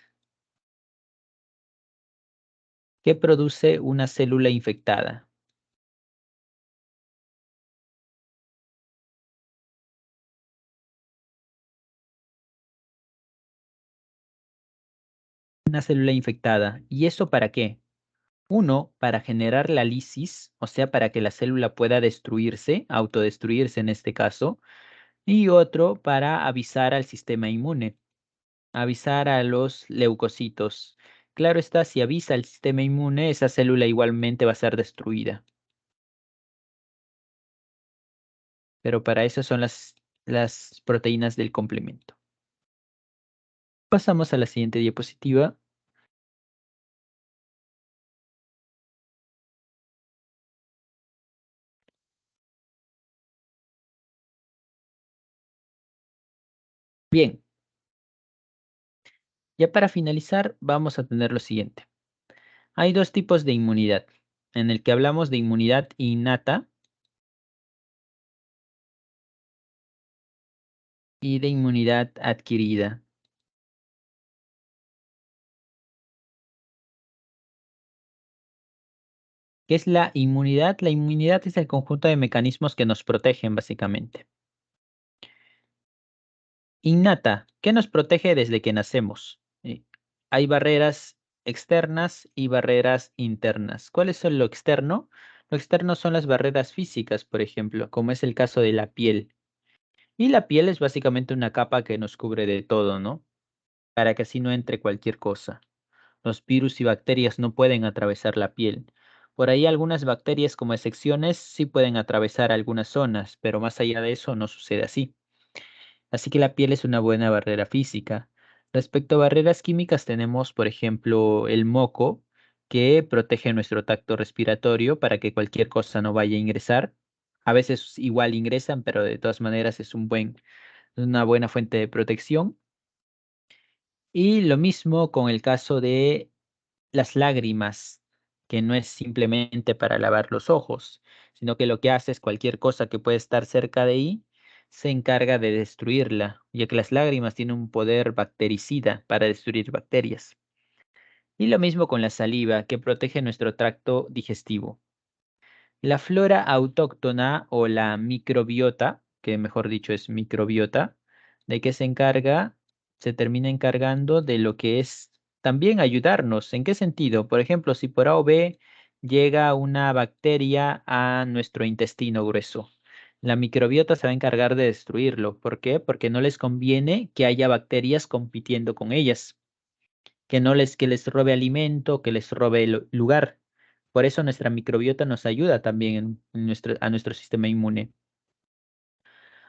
que produce una célula infectada. Una célula infectada. ¿Y eso para qué? Uno, para generar la lisis, o sea, para que la célula pueda destruirse, autodestruirse en este caso, y otro para avisar al sistema inmune, avisar a los leucocitos. Claro está, si avisa al sistema inmune, esa célula igualmente va a ser destruida. Pero para eso son las proteínas del complemento. Pasamos a la siguiente diapositiva. Bien, ya para finalizar, vamos a tener lo siguiente. Hay dos tipos de inmunidad, en el que hablamos de inmunidad innata y de inmunidad adquirida. ¿Qué es la inmunidad? La inmunidad es el conjunto de mecanismos que nos protegen, básicamente. Innata, ¿qué nos protege desde que nacemos? Hay barreras externas y barreras internas. ¿Cuál es lo externo? Lo externo son las barreras físicas, por ejemplo, como es el caso de la piel. Y la piel es básicamente una capa que nos cubre de todo, ¿no? Para que así no entre cualquier cosa. Los virus y bacterias no pueden atravesar la piel. Por ahí algunas bacterias como excepciones sí pueden atravesar algunas zonas, pero más allá de eso no sucede así. Así que la piel es una buena barrera física. Respecto a barreras químicas tenemos, por ejemplo, el moco, que protege nuestro tacto respiratorio para que cualquier cosa no vaya a ingresar. A veces igual ingresan, pero de todas maneras es una buena fuente de protección. Y lo mismo con el caso de las lágrimas, que no es simplemente para lavar los ojos, sino que lo que hace es cualquier cosa que puede estar cerca de ahí, se encarga de destruirla, ya que las lágrimas tienen un poder bactericida para destruir bacterias. Y lo mismo con la saliva, que protege nuestro tracto digestivo. La flora autóctona o la microbiota, que mejor dicho es microbiota, ¿de qué se encarga? Se termina encargando de lo que es también ayudarnos. ¿En qué sentido? Por ejemplo, si por A o B llega una bacteria a nuestro intestino grueso, La microbiota se va a encargar de destruirlo. ¿Por qué? Porque no les conviene que haya bacterias compitiendo con ellas, que les robe alimento, que les robe lugar. Por eso nuestra microbiota nos ayuda también a nuestro sistema inmune.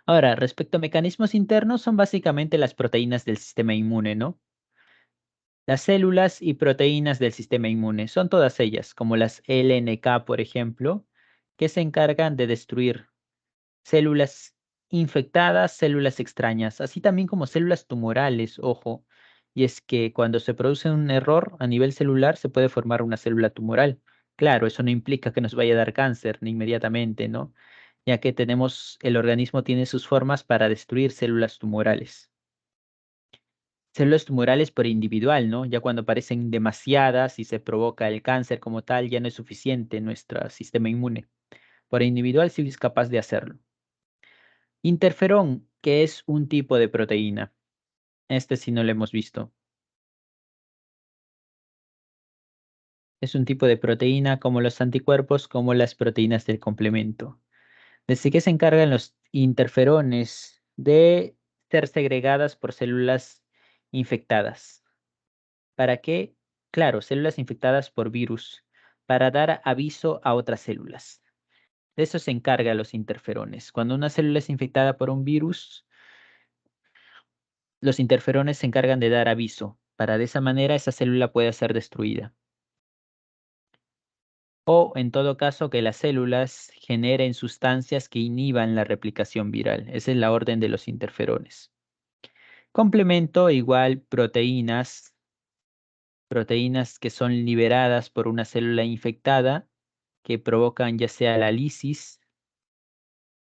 Ahora, respecto a mecanismos internos, son básicamente las proteínas del sistema inmune, ¿no? Las células y proteínas del sistema inmune son todas ellas, como las LNK, por ejemplo, que se encargan de destruir células infectadas, células extrañas, así también como células tumorales, ojo. Y es que cuando se produce un error a nivel celular se puede formar una célula tumoral. Claro, eso no implica que nos vaya a dar cáncer ni inmediatamente, ¿no? Ya que el organismo tiene sus formas para destruir células tumorales. Células tumorales por individual, ¿no? Ya cuando aparecen demasiadas y se provoca el cáncer como tal, ya no es suficiente nuestro sistema inmune. Por individual sí es capaz de hacerlo. Interferón, que es un tipo de proteína. Este sí no lo hemos visto. Es un tipo de proteína como los anticuerpos, como las proteínas del complemento. Desde que se encargan los interferones de ser segregadas por células infectadas. ¿Para qué? Claro, células infectadas por virus, para dar aviso a otras células. De eso se encargan los interferones. Cuando una célula es infectada por un virus, los interferones se encargan de dar aviso, para de esa manera esa célula pueda ser destruida. O, en todo caso, que las células generen sustancias que inhiban la replicación viral. Esa es la orden de los interferones. Complemento igual proteínas que son liberadas por una célula infectada que provocan ya sea la lisis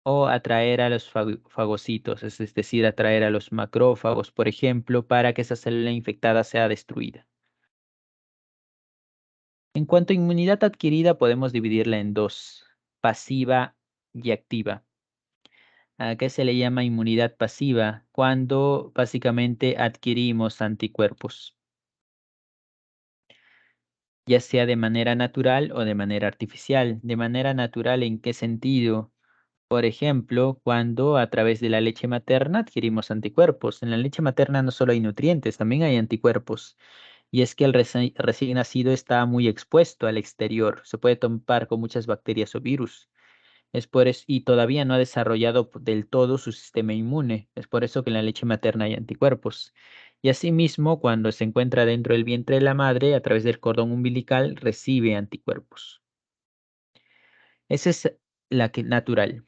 o atraer a los fagocitos, es decir, atraer a los macrófagos, por ejemplo, para que esa célula infectada sea destruida. En cuanto a inmunidad adquirida, podemos dividirla en dos, pasiva y activa. ¿A qué se le llama inmunidad pasiva? Cuando básicamente adquirimos anticuerpos, ya sea de manera natural o de manera artificial. De manera natural, ¿en qué sentido? Por ejemplo, cuando a través de la leche materna adquirimos anticuerpos. En la leche materna no solo hay nutrientes, también hay anticuerpos. Y es que el recién nacido está muy expuesto al exterior. Se puede topar con muchas bacterias o virus. Es por eso, y todavía no ha desarrollado del todo su sistema inmune. Es por eso que en la leche materna hay anticuerpos. Y asimismo, cuando se encuentra dentro del vientre de la madre, a través del cordón umbilical, recibe anticuerpos. Esa es la que natural.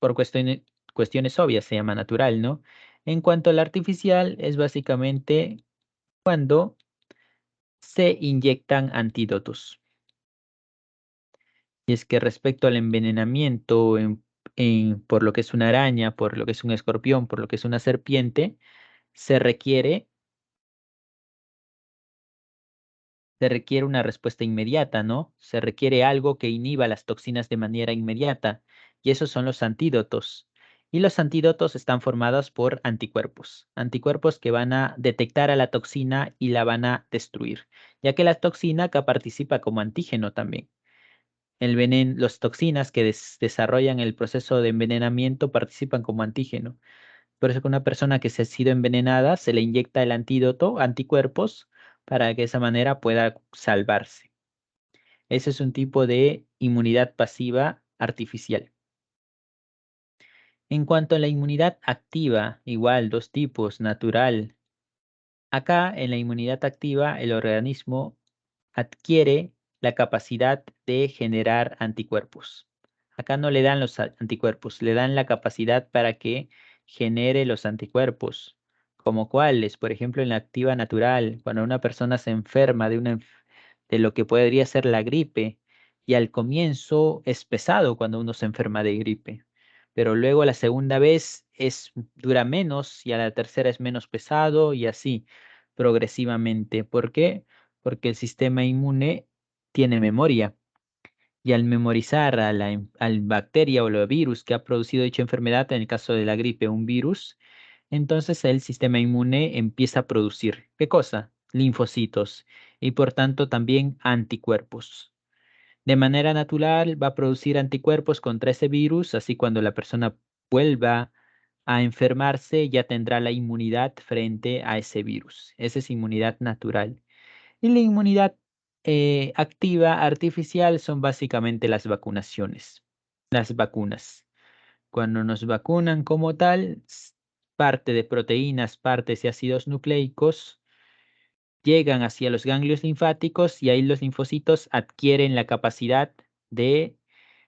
Por cuestiones obvias se llama natural, ¿no? En cuanto a la artificial, es básicamente cuando se inyectan antídotos. Y es que respecto al envenenamiento por lo que es una araña, por lo que es un escorpión, por lo que es una serpiente, se requiere, se requiere una respuesta inmediata, ¿no? Se requiere algo que inhiba las toxinas de manera inmediata, y esos son los antídotos. Y los antídotos están formados por anticuerpos, anticuerpos que van a detectar a la toxina y la van a destruir, ya que la toxina acá participa como antígeno también. Las toxinas que desarrollan el proceso de envenenamiento participan como antígeno. Por eso que una persona que se ha sido envenenada se le inyecta el antídoto, anticuerpos, para que de esa manera pueda salvarse. Ese es un tipo de inmunidad pasiva artificial. En cuanto a la inmunidad activa, igual, dos tipos, natural. Acá en la inmunidad activa, el organismo adquiere la capacidad de generar anticuerpos. Acá no le dan los anticuerpos, le dan la capacidad para que genere los anticuerpos. ¿Como cuáles? Por ejemplo, en la activa natural, cuando una persona se enferma de lo que podría ser la gripe, y al comienzo es pesado cuando uno se enferma de gripe, pero luego la segunda vez dura menos y a la tercera es menos pesado y así progresivamente. ¿Por qué? Porque el sistema inmune tiene memoria y al memorizar al bacteria o el virus que ha producido dicha enfermedad, en el caso de la gripe, un virus, entonces el sistema inmune empieza a producir, ¿qué cosa? Linfocitos y por tanto también anticuerpos. De manera natural va a producir anticuerpos contra ese virus, así cuando la persona vuelva a enfermarse ya tendrá la inmunidad frente a ese virus. Esa es inmunidad natural. Y la inmunidad activa artificial son básicamente las vacunaciones, las vacunas. Cuando nos vacunan como tal, parte de proteínas, partes y ácidos nucleicos llegan hacia los ganglios linfáticos y ahí los linfocitos adquieren la capacidad de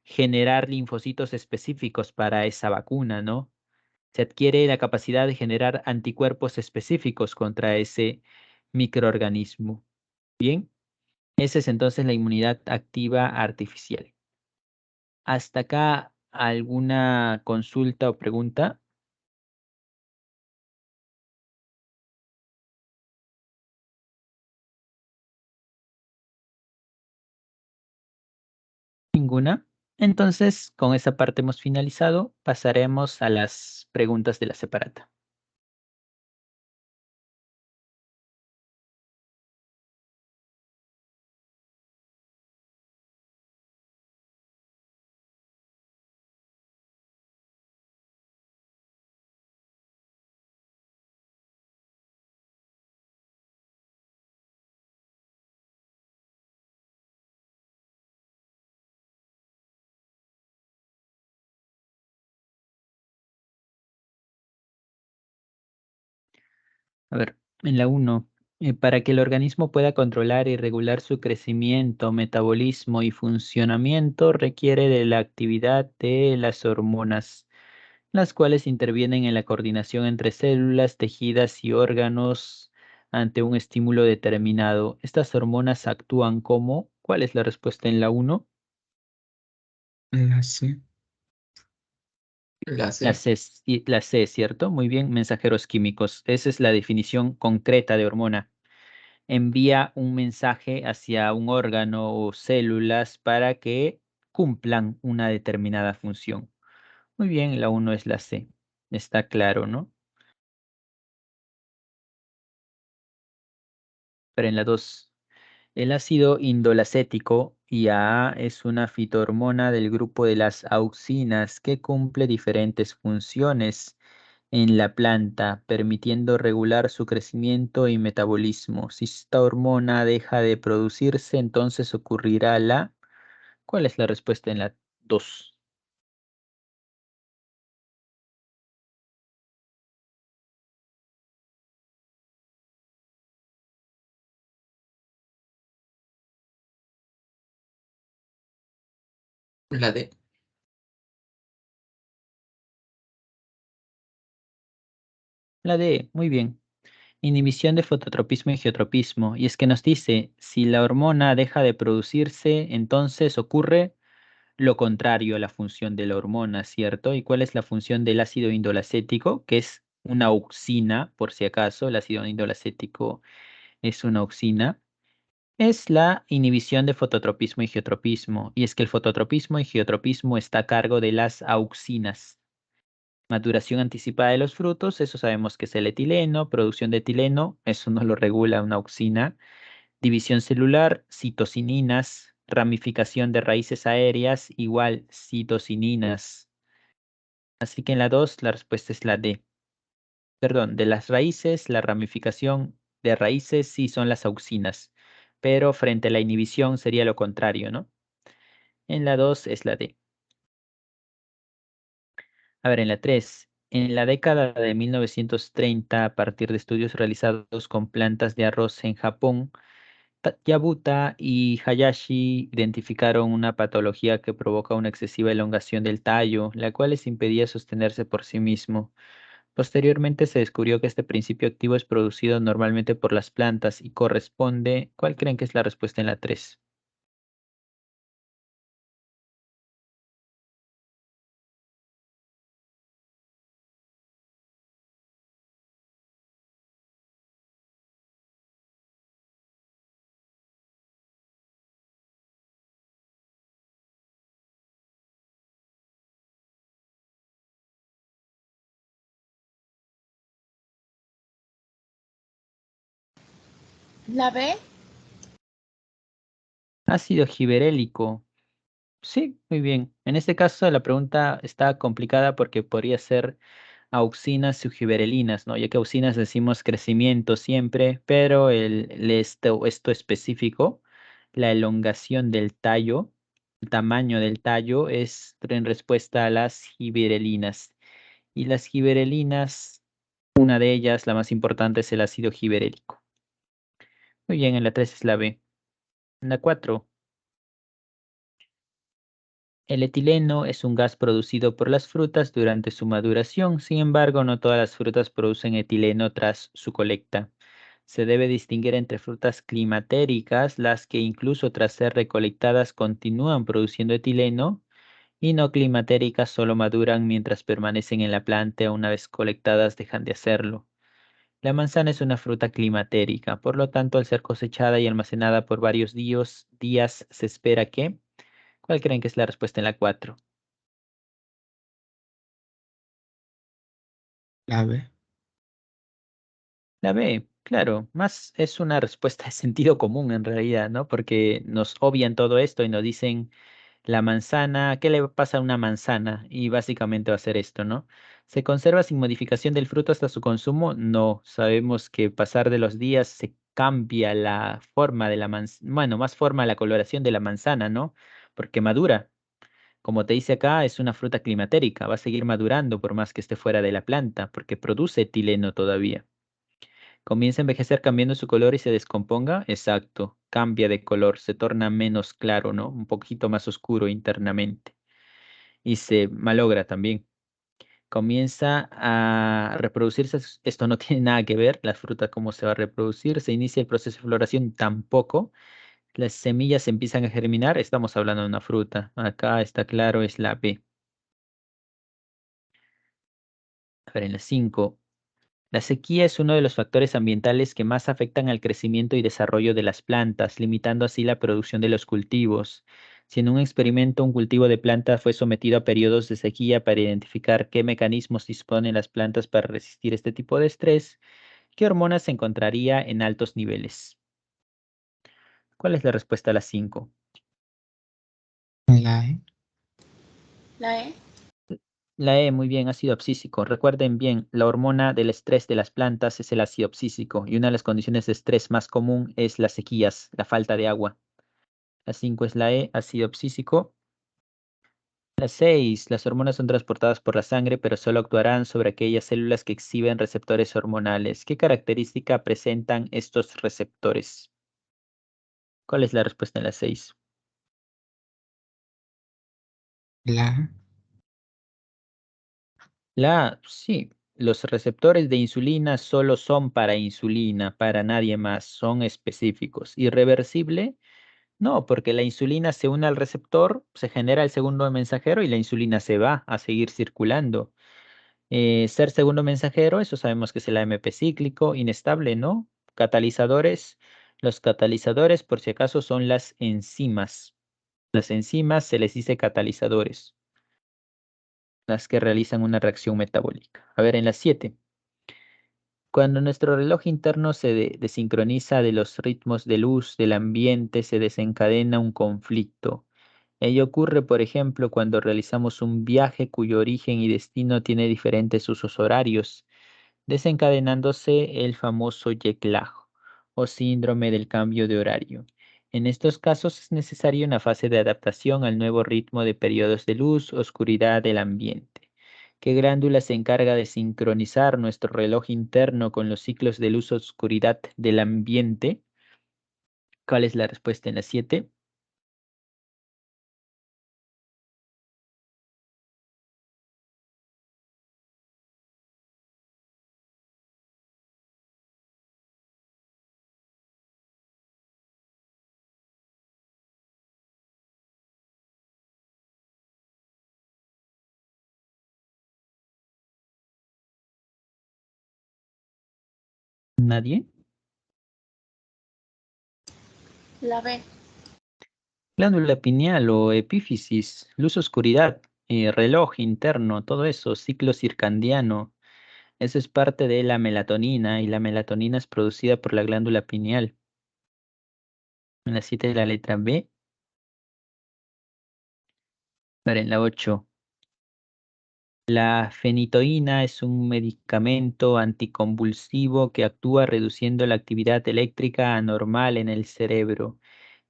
generar linfocitos específicos para esa vacuna, ¿no? Se adquiere la capacidad de generar anticuerpos específicos contra ese microorganismo. Bien, esa es entonces la inmunidad activa artificial. ¿Hasta acá alguna consulta o pregunta? Ninguna. Entonces, con esa parte hemos finalizado. Pasaremos a las preguntas de la separata. A ver, en la uno, para que el organismo pueda controlar y regular su crecimiento, metabolismo y funcionamiento, requiere de la actividad de las hormonas, las cuales intervienen en la coordinación entre células, tejidas y órganos ante un estímulo determinado. Estas hormonas actúan como, ¿cuál es la respuesta en la uno? La C. La La C. C, la C, ¿cierto? Muy bien, mensajeros químicos. Esa es la definición concreta de hormona. Envía un mensaje hacia un órgano o células para que cumplan una determinada función. Muy bien, la uno es la C. Está claro, ¿no? Pero en la 2, el ácido indolacético, IA, es una fitohormona del grupo de las auxinas que cumple diferentes funciones en la planta, permitiendo regular su crecimiento y metabolismo. Si esta hormona deja de producirse, entonces ocurrirá la... ¿Cuál es la respuesta en la 2? La D. La D, muy bien. Inhibición de fototropismo y geotropismo. Y es que nos dice, si la hormona deja de producirse, entonces ocurre lo contrario a la función de la hormona, ¿cierto? ¿Y cuál es la función del ácido indolacético? Que es una auxina, por si acaso, el ácido indolacético es una auxina. Es la inhibición de fototropismo y geotropismo. Y es que el fototropismo y geotropismo está a cargo de las auxinas. Maduración anticipada de los frutos, eso sabemos que es el etileno. Producción de etileno, eso no lo regula una auxina. División celular, citosininas. Ramificación de raíces aéreas, igual citosininas. Así que en la 2 la respuesta es la D. Perdón, de las raíces, la ramificación de raíces sí son las auxinas, pero frente a la inhibición sería lo contrario, ¿no? En la 2 es la D. A ver, en la 3. En la década de 1930, a partir de estudios realizados con plantas de arroz en Japón, Yabuta y Hayashi identificaron una patología que provoca una excesiva elongación del tallo, la cual les impedía sostenerse por sí mismo. Posteriormente se descubrió que este principio activo es producido normalmente por las plantas y corresponde, ¿cuál creen que es la respuesta en la 3? La B. Ácido giberélico. Sí, muy bien. En este caso la pregunta está complicada porque podría ser auxinas subgiberelinas, ¿no? Ya que auxinas decimos crecimiento siempre, pero esto específico, la elongación del tallo, el tamaño del tallo es en respuesta a las giberelinas. Y las giberelinas, una de ellas, la más importante, es el ácido giberélico. Muy bien, en la 3 es la B. En la 4. El etileno es un gas producido por las frutas durante su maduración, sin embargo, no todas las frutas producen etileno tras su colecta. Se debe distinguir entre frutas climatéricas, las que incluso tras ser recolectadas continúan produciendo etileno, y no climatéricas solo maduran mientras permanecen en la planta, una vez colectadas dejan de hacerlo. La manzana es una fruta climatérica, por lo tanto, al ser cosechada y almacenada por varios días se espera que... ¿Cuál creen que es la respuesta en la 4? La B. La B, claro, más es una respuesta de sentido común en realidad, ¿no? Porque nos obvian todo esto y nos dicen la manzana, ¿qué le pasa a una manzana? Y básicamente va a ser esto, ¿no? ¿Se conserva sin modificación del fruto hasta su consumo? No, sabemos que pasar de los días se cambia la forma de la manzana, bueno, más forma la coloración de la manzana, ¿no? Porque madura. Como te dice acá, es una fruta climatérica, va a seguir madurando por más que esté fuera de la planta, porque produce etileno todavía. Comienza a envejecer cambiando su color y se descomponga. Exacto, cambia de color, se torna menos claro, ¿no? Un poquito más oscuro internamente. Y se malogra también. Comienza a reproducirse. Esto no tiene nada que ver, la fruta cómo se va a reproducir. Se inicia el proceso de floración tampoco. Las semillas empiezan a germinar. Estamos hablando de una fruta. Acá está claro, es la B. A ver, en la 5. La sequía es uno de los factores ambientales que más afectan al crecimiento y desarrollo de las plantas, limitando así la producción de los cultivos. Si en un experimento un cultivo de planta fue sometido a periodos de sequía para identificar qué mecanismos disponen las plantas para resistir este tipo de estrés, ¿qué hormonas se encontraría en altos niveles? ¿Cuál es la respuesta a las 5? La E. La E. La E, muy bien, ácido abscísico. Recuerden bien, la hormona del estrés de las plantas es el ácido abscísico y una de las condiciones de estrés más común es las sequías, la falta de agua. La 5 es la E, ácido abscísico. La 6, las hormonas son transportadas por la sangre, pero solo actuarán sobre aquellas células que exhiben receptores hormonales. ¿Qué característica presentan estos receptores? ¿Cuál es la respuesta en la 6? La A. La A, sí, los receptores de insulina solo son para insulina, para nadie más, son específicos. ¿Irreversible? No, porque la insulina se une al receptor, se genera el segundo mensajero y la insulina se va a seguir circulando. Ser segundo mensajero, eso sabemos que es el AMP cíclico, inestable, ¿no? Catalizadores, los catalizadores por si acaso son las enzimas. Las enzimas se les dice catalizadores, las que realizan una reacción metabólica. A ver, en las 7. Cuando nuestro reloj interno se desincroniza de los ritmos de luz del ambiente, se desencadena un conflicto. Ello ocurre, por ejemplo, cuando realizamos un viaje cuyo origen y destino tiene diferentes usos horarios, desencadenándose el famoso jet lag o síndrome del cambio de horario. En estos casos es necesaria una fase de adaptación al nuevo ritmo de periodos de luz, oscuridad del ambiente. ¿Qué glándula se encarga de sincronizar nuestro reloj interno con los ciclos de luz, oscuridad del ambiente? ¿Cuál es la respuesta en la 7? ¿Nadie? La B. Glándula pineal o epífisis, luz, oscuridad, reloj interno, todo eso, ciclo circadiano. Eso es parte de la melatonina y la melatonina es producida por la glándula pineal. En la 7 de la letra B. Pero en la 8. La fenitoína es un medicamento anticonvulsivo que actúa reduciendo la actividad eléctrica anormal en el cerebro,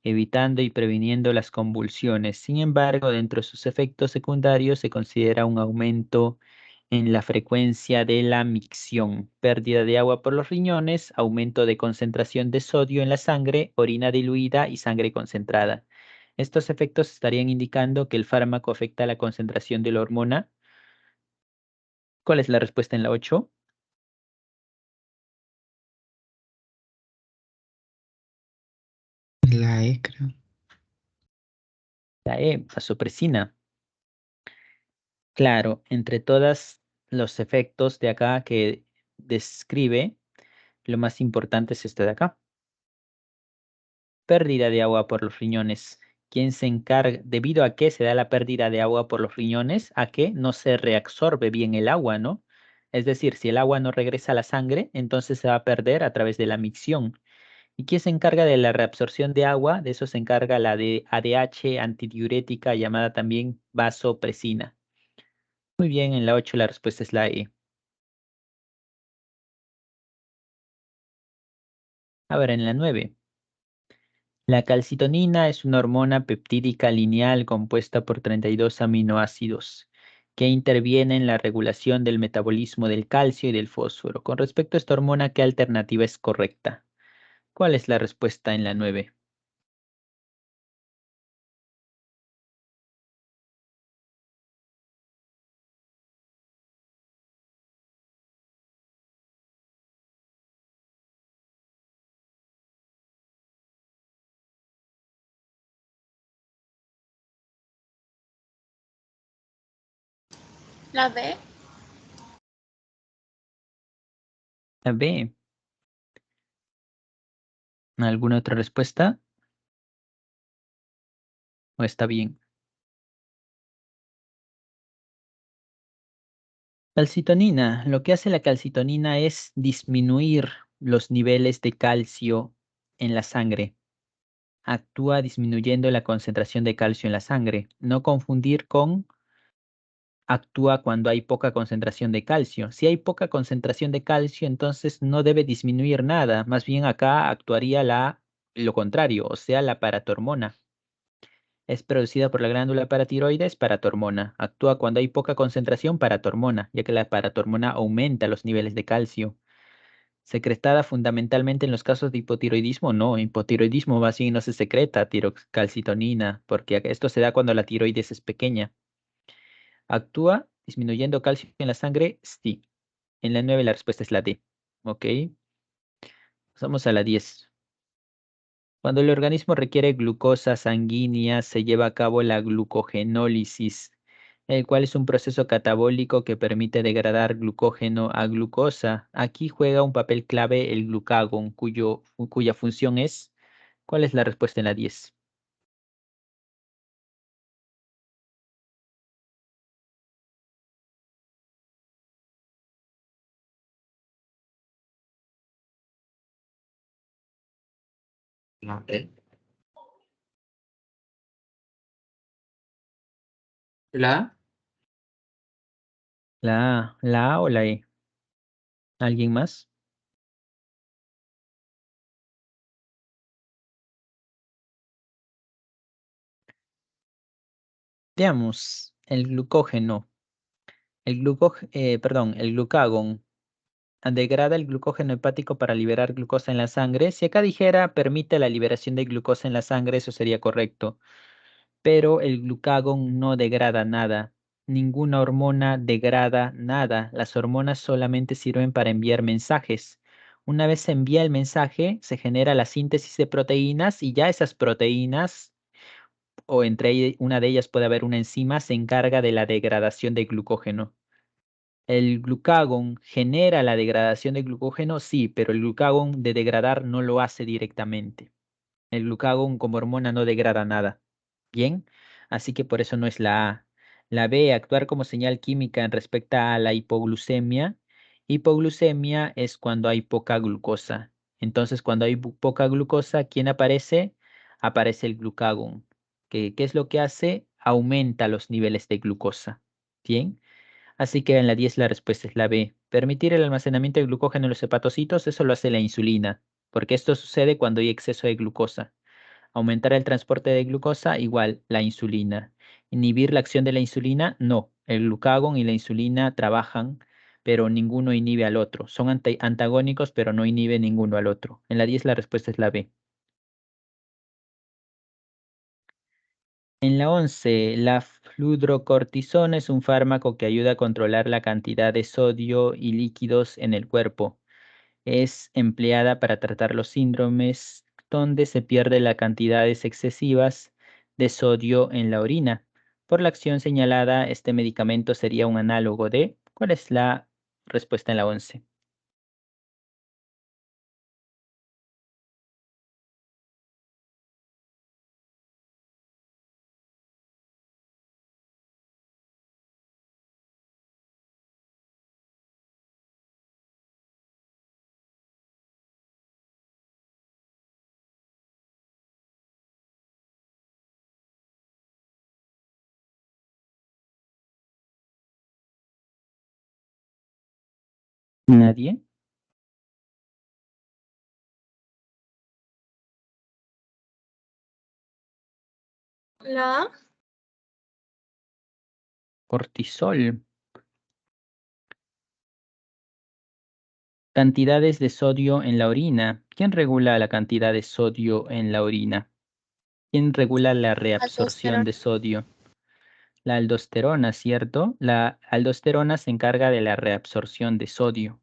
evitando y previniendo las convulsiones. Sin embargo, dentro de sus efectos secundarios se considera un aumento en la frecuencia de la micción, pérdida de agua por los riñones, aumento de concentración de sodio en la sangre, orina diluida y sangre concentrada. Estos efectos estarían indicando que el fármaco afecta la concentración de la hormona. ¿Cuál es la respuesta en la 8? La E, creo. La E, vasopresina. Claro, entre todos los efectos de acá que describe, lo más importante es este de acá. Pérdida de agua por los riñones. ¿Quién se encarga? ¿Debido a qué se da la pérdida de agua por los riñones? A que no se reabsorbe bien el agua, ¿no? Es decir, si el agua no regresa a la sangre, entonces se va a perder a través de la micción. ¿Y quién se encarga de la reabsorción de agua? De eso se encarga la de ADH antidiurética llamada también vasopresina. Muy bien, en la 8 la respuesta es la E. A ver, en la 9. La calcitonina es una hormona peptídica lineal compuesta por 32 aminoácidos que interviene en la regulación del metabolismo del calcio y del fósforo. Con respecto a esta hormona, ¿qué alternativa es correcta? ¿Cuál es la respuesta en la 9? La B. La B. ¿Alguna otra respuesta? ¿O está bien? Calcitonina. Lo que hace la calcitonina es disminuir los niveles de calcio en la sangre. Actúa disminuyendo la concentración de calcio en la sangre. No confundir con actúa cuando hay poca concentración de calcio. Si hay poca concentración de calcio, entonces no debe disminuir nada. Más bien acá actuaría lo contrario, o sea, la paratormona. Es producida por la glándula paratiroides, paratormona. Actúa cuando hay poca concentración, paratormona, ya que la paratormona aumenta los niveles de calcio. Secretada fundamentalmente en los casos de hipotiroidismo, no, hipotiroidismo más bien no se secreta calcitonina, porque esto se da cuando la tiroides es pequeña. ¿Actúa disminuyendo calcio en la sangre? Sí. En la 9 la respuesta es la D. Ok. Pasamos a la 10. Cuando el organismo requiere glucosa sanguínea, se lleva a cabo la glucogenólisis, el cual es un proceso catabólico que permite degradar glucógeno a glucosa. Aquí juega un papel clave el glucagón, cuya función es. ¿Cuál es la respuesta en la 10? La E. ¿La A? ¿La A o la E? ¿Alguien más? Veamos, el glucógeno. El glucagón degrada el glucógeno hepático para liberar glucosa en la sangre. Si acá dijera permite la liberación de glucosa en la sangre, eso sería correcto. Pero el glucagón no degrada nada. Ninguna hormona degrada nada. Las hormonas solamente sirven para enviar mensajes. Una vez se envía el mensaje, se genera la síntesis de proteínas y ya esas proteínas, o una de ellas puede haber una enzima, se encarga de la degradación de glucógeno. ¿El glucagón genera la degradación de glucógeno? Sí, pero el glucagón de degradar no lo hace directamente. El glucagón como hormona no degrada nada. Bien, así que por eso no es la A. La B, actuar como señal química en respecto a la hipoglucemia. Hipoglucemia es cuando hay poca glucosa. Entonces, cuando hay poca glucosa, ¿quién aparece? Aparece el glucagón. ¿Qué es lo que hace? aumenta los niveles de glucosa. Bien. Así que en la 10 la respuesta es la B. Permitir el almacenamiento de glucógeno en los hepatocitos, eso lo hace la insulina, porque esto sucede cuando hay exceso de glucosa. Aumentar el transporte de glucosa, igual la insulina. Inhibir la acción de la insulina, no. El glucagón y la insulina trabajan, pero ninguno inhibe al otro. Son antagónicos, pero no inhibe ninguno al otro. En la 10 la respuesta es la B. En la 11, la fludrocortisona es un fármaco que ayuda a controlar la cantidad de sodio y líquidos en el cuerpo. Es empleada para tratar los síndromes donde se pierde las cantidades excesivas de sodio en la orina. Por la acción señalada, este medicamento sería un análogo de... ¿Cuál es la respuesta en la 11? ¿Nadie? La A. Cortisol. Cantidades de sodio en la orina. ¿Quién regula la cantidad de sodio en la orina? ¿Quién regula la reabsorción de Aldosterona. sodio? La aldosterona, ¿cierto? La aldosterona se encarga de la reabsorción de sodio.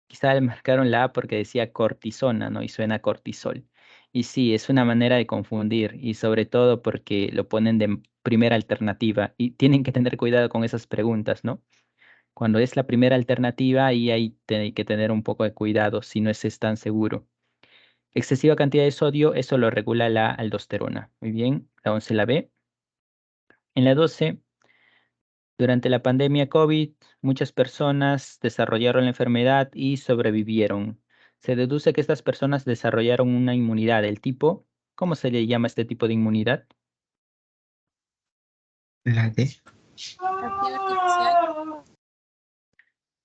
Quizá le marcaron la A porque decía cortisona, ¿no? Y suena cortisol. Y sí, es una manera de confundir y sobre todo porque lo ponen de primera alternativa y tienen que tener cuidado con esas preguntas, ¿no? Cuando es la primera alternativa, ahí hay que tener un poco de cuidado si no es tan seguro. Excesiva cantidad de sodio, eso lo regula la aldosterona. Muy bien, la 11 la B. En la 12, durante la pandemia COVID, muchas personas desarrollaron la enfermedad y sobrevivieron. Se deduce que estas personas desarrollaron una inmunidad del tipo, ¿cómo se le llama este tipo de inmunidad? La D. Activa artificial.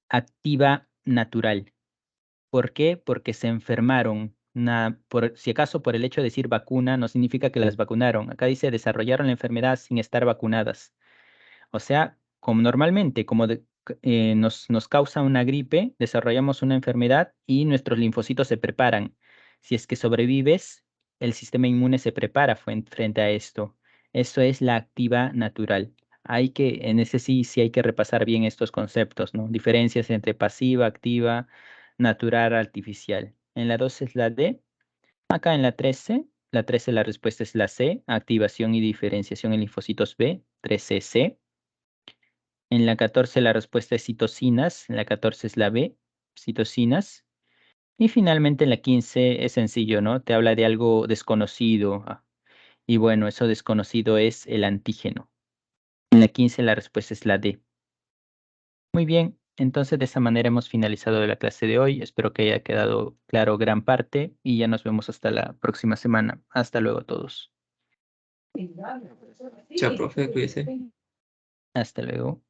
Activa natural. ¿Por qué? Porque se enfermaron. Si acaso por el hecho de decir vacuna, no significa que las vacunaron. Acá dice desarrollaron la enfermedad sin estar vacunadas. O sea, como normalmente, nos causa una gripe, desarrollamos una enfermedad y nuestros linfocitos se preparan. Si es que sobrevives, el sistema inmune se prepara frente a esto. Eso es la activa natural. En ese sí hay que repasar bien estos conceptos, ¿no? Diferencias entre pasiva, activa, natural, artificial. En la 2 es la D. Acá en la 13 la respuesta es la C, activación y diferenciación en linfocitos B, 13C. En la 14 la respuesta es citocinas, en la 14 es la B, citocinas. Y finalmente en la 15 es sencillo, ¿no? Te habla de algo desconocido. Y bueno, eso desconocido es el antígeno. En la 15 la respuesta es la D. Muy bien, entonces de esa manera hemos finalizado la clase de hoy. Espero que haya quedado claro gran parte y ya nos vemos hasta la próxima semana. Hasta luego todos. Chao, profe, cuídese. Hasta luego.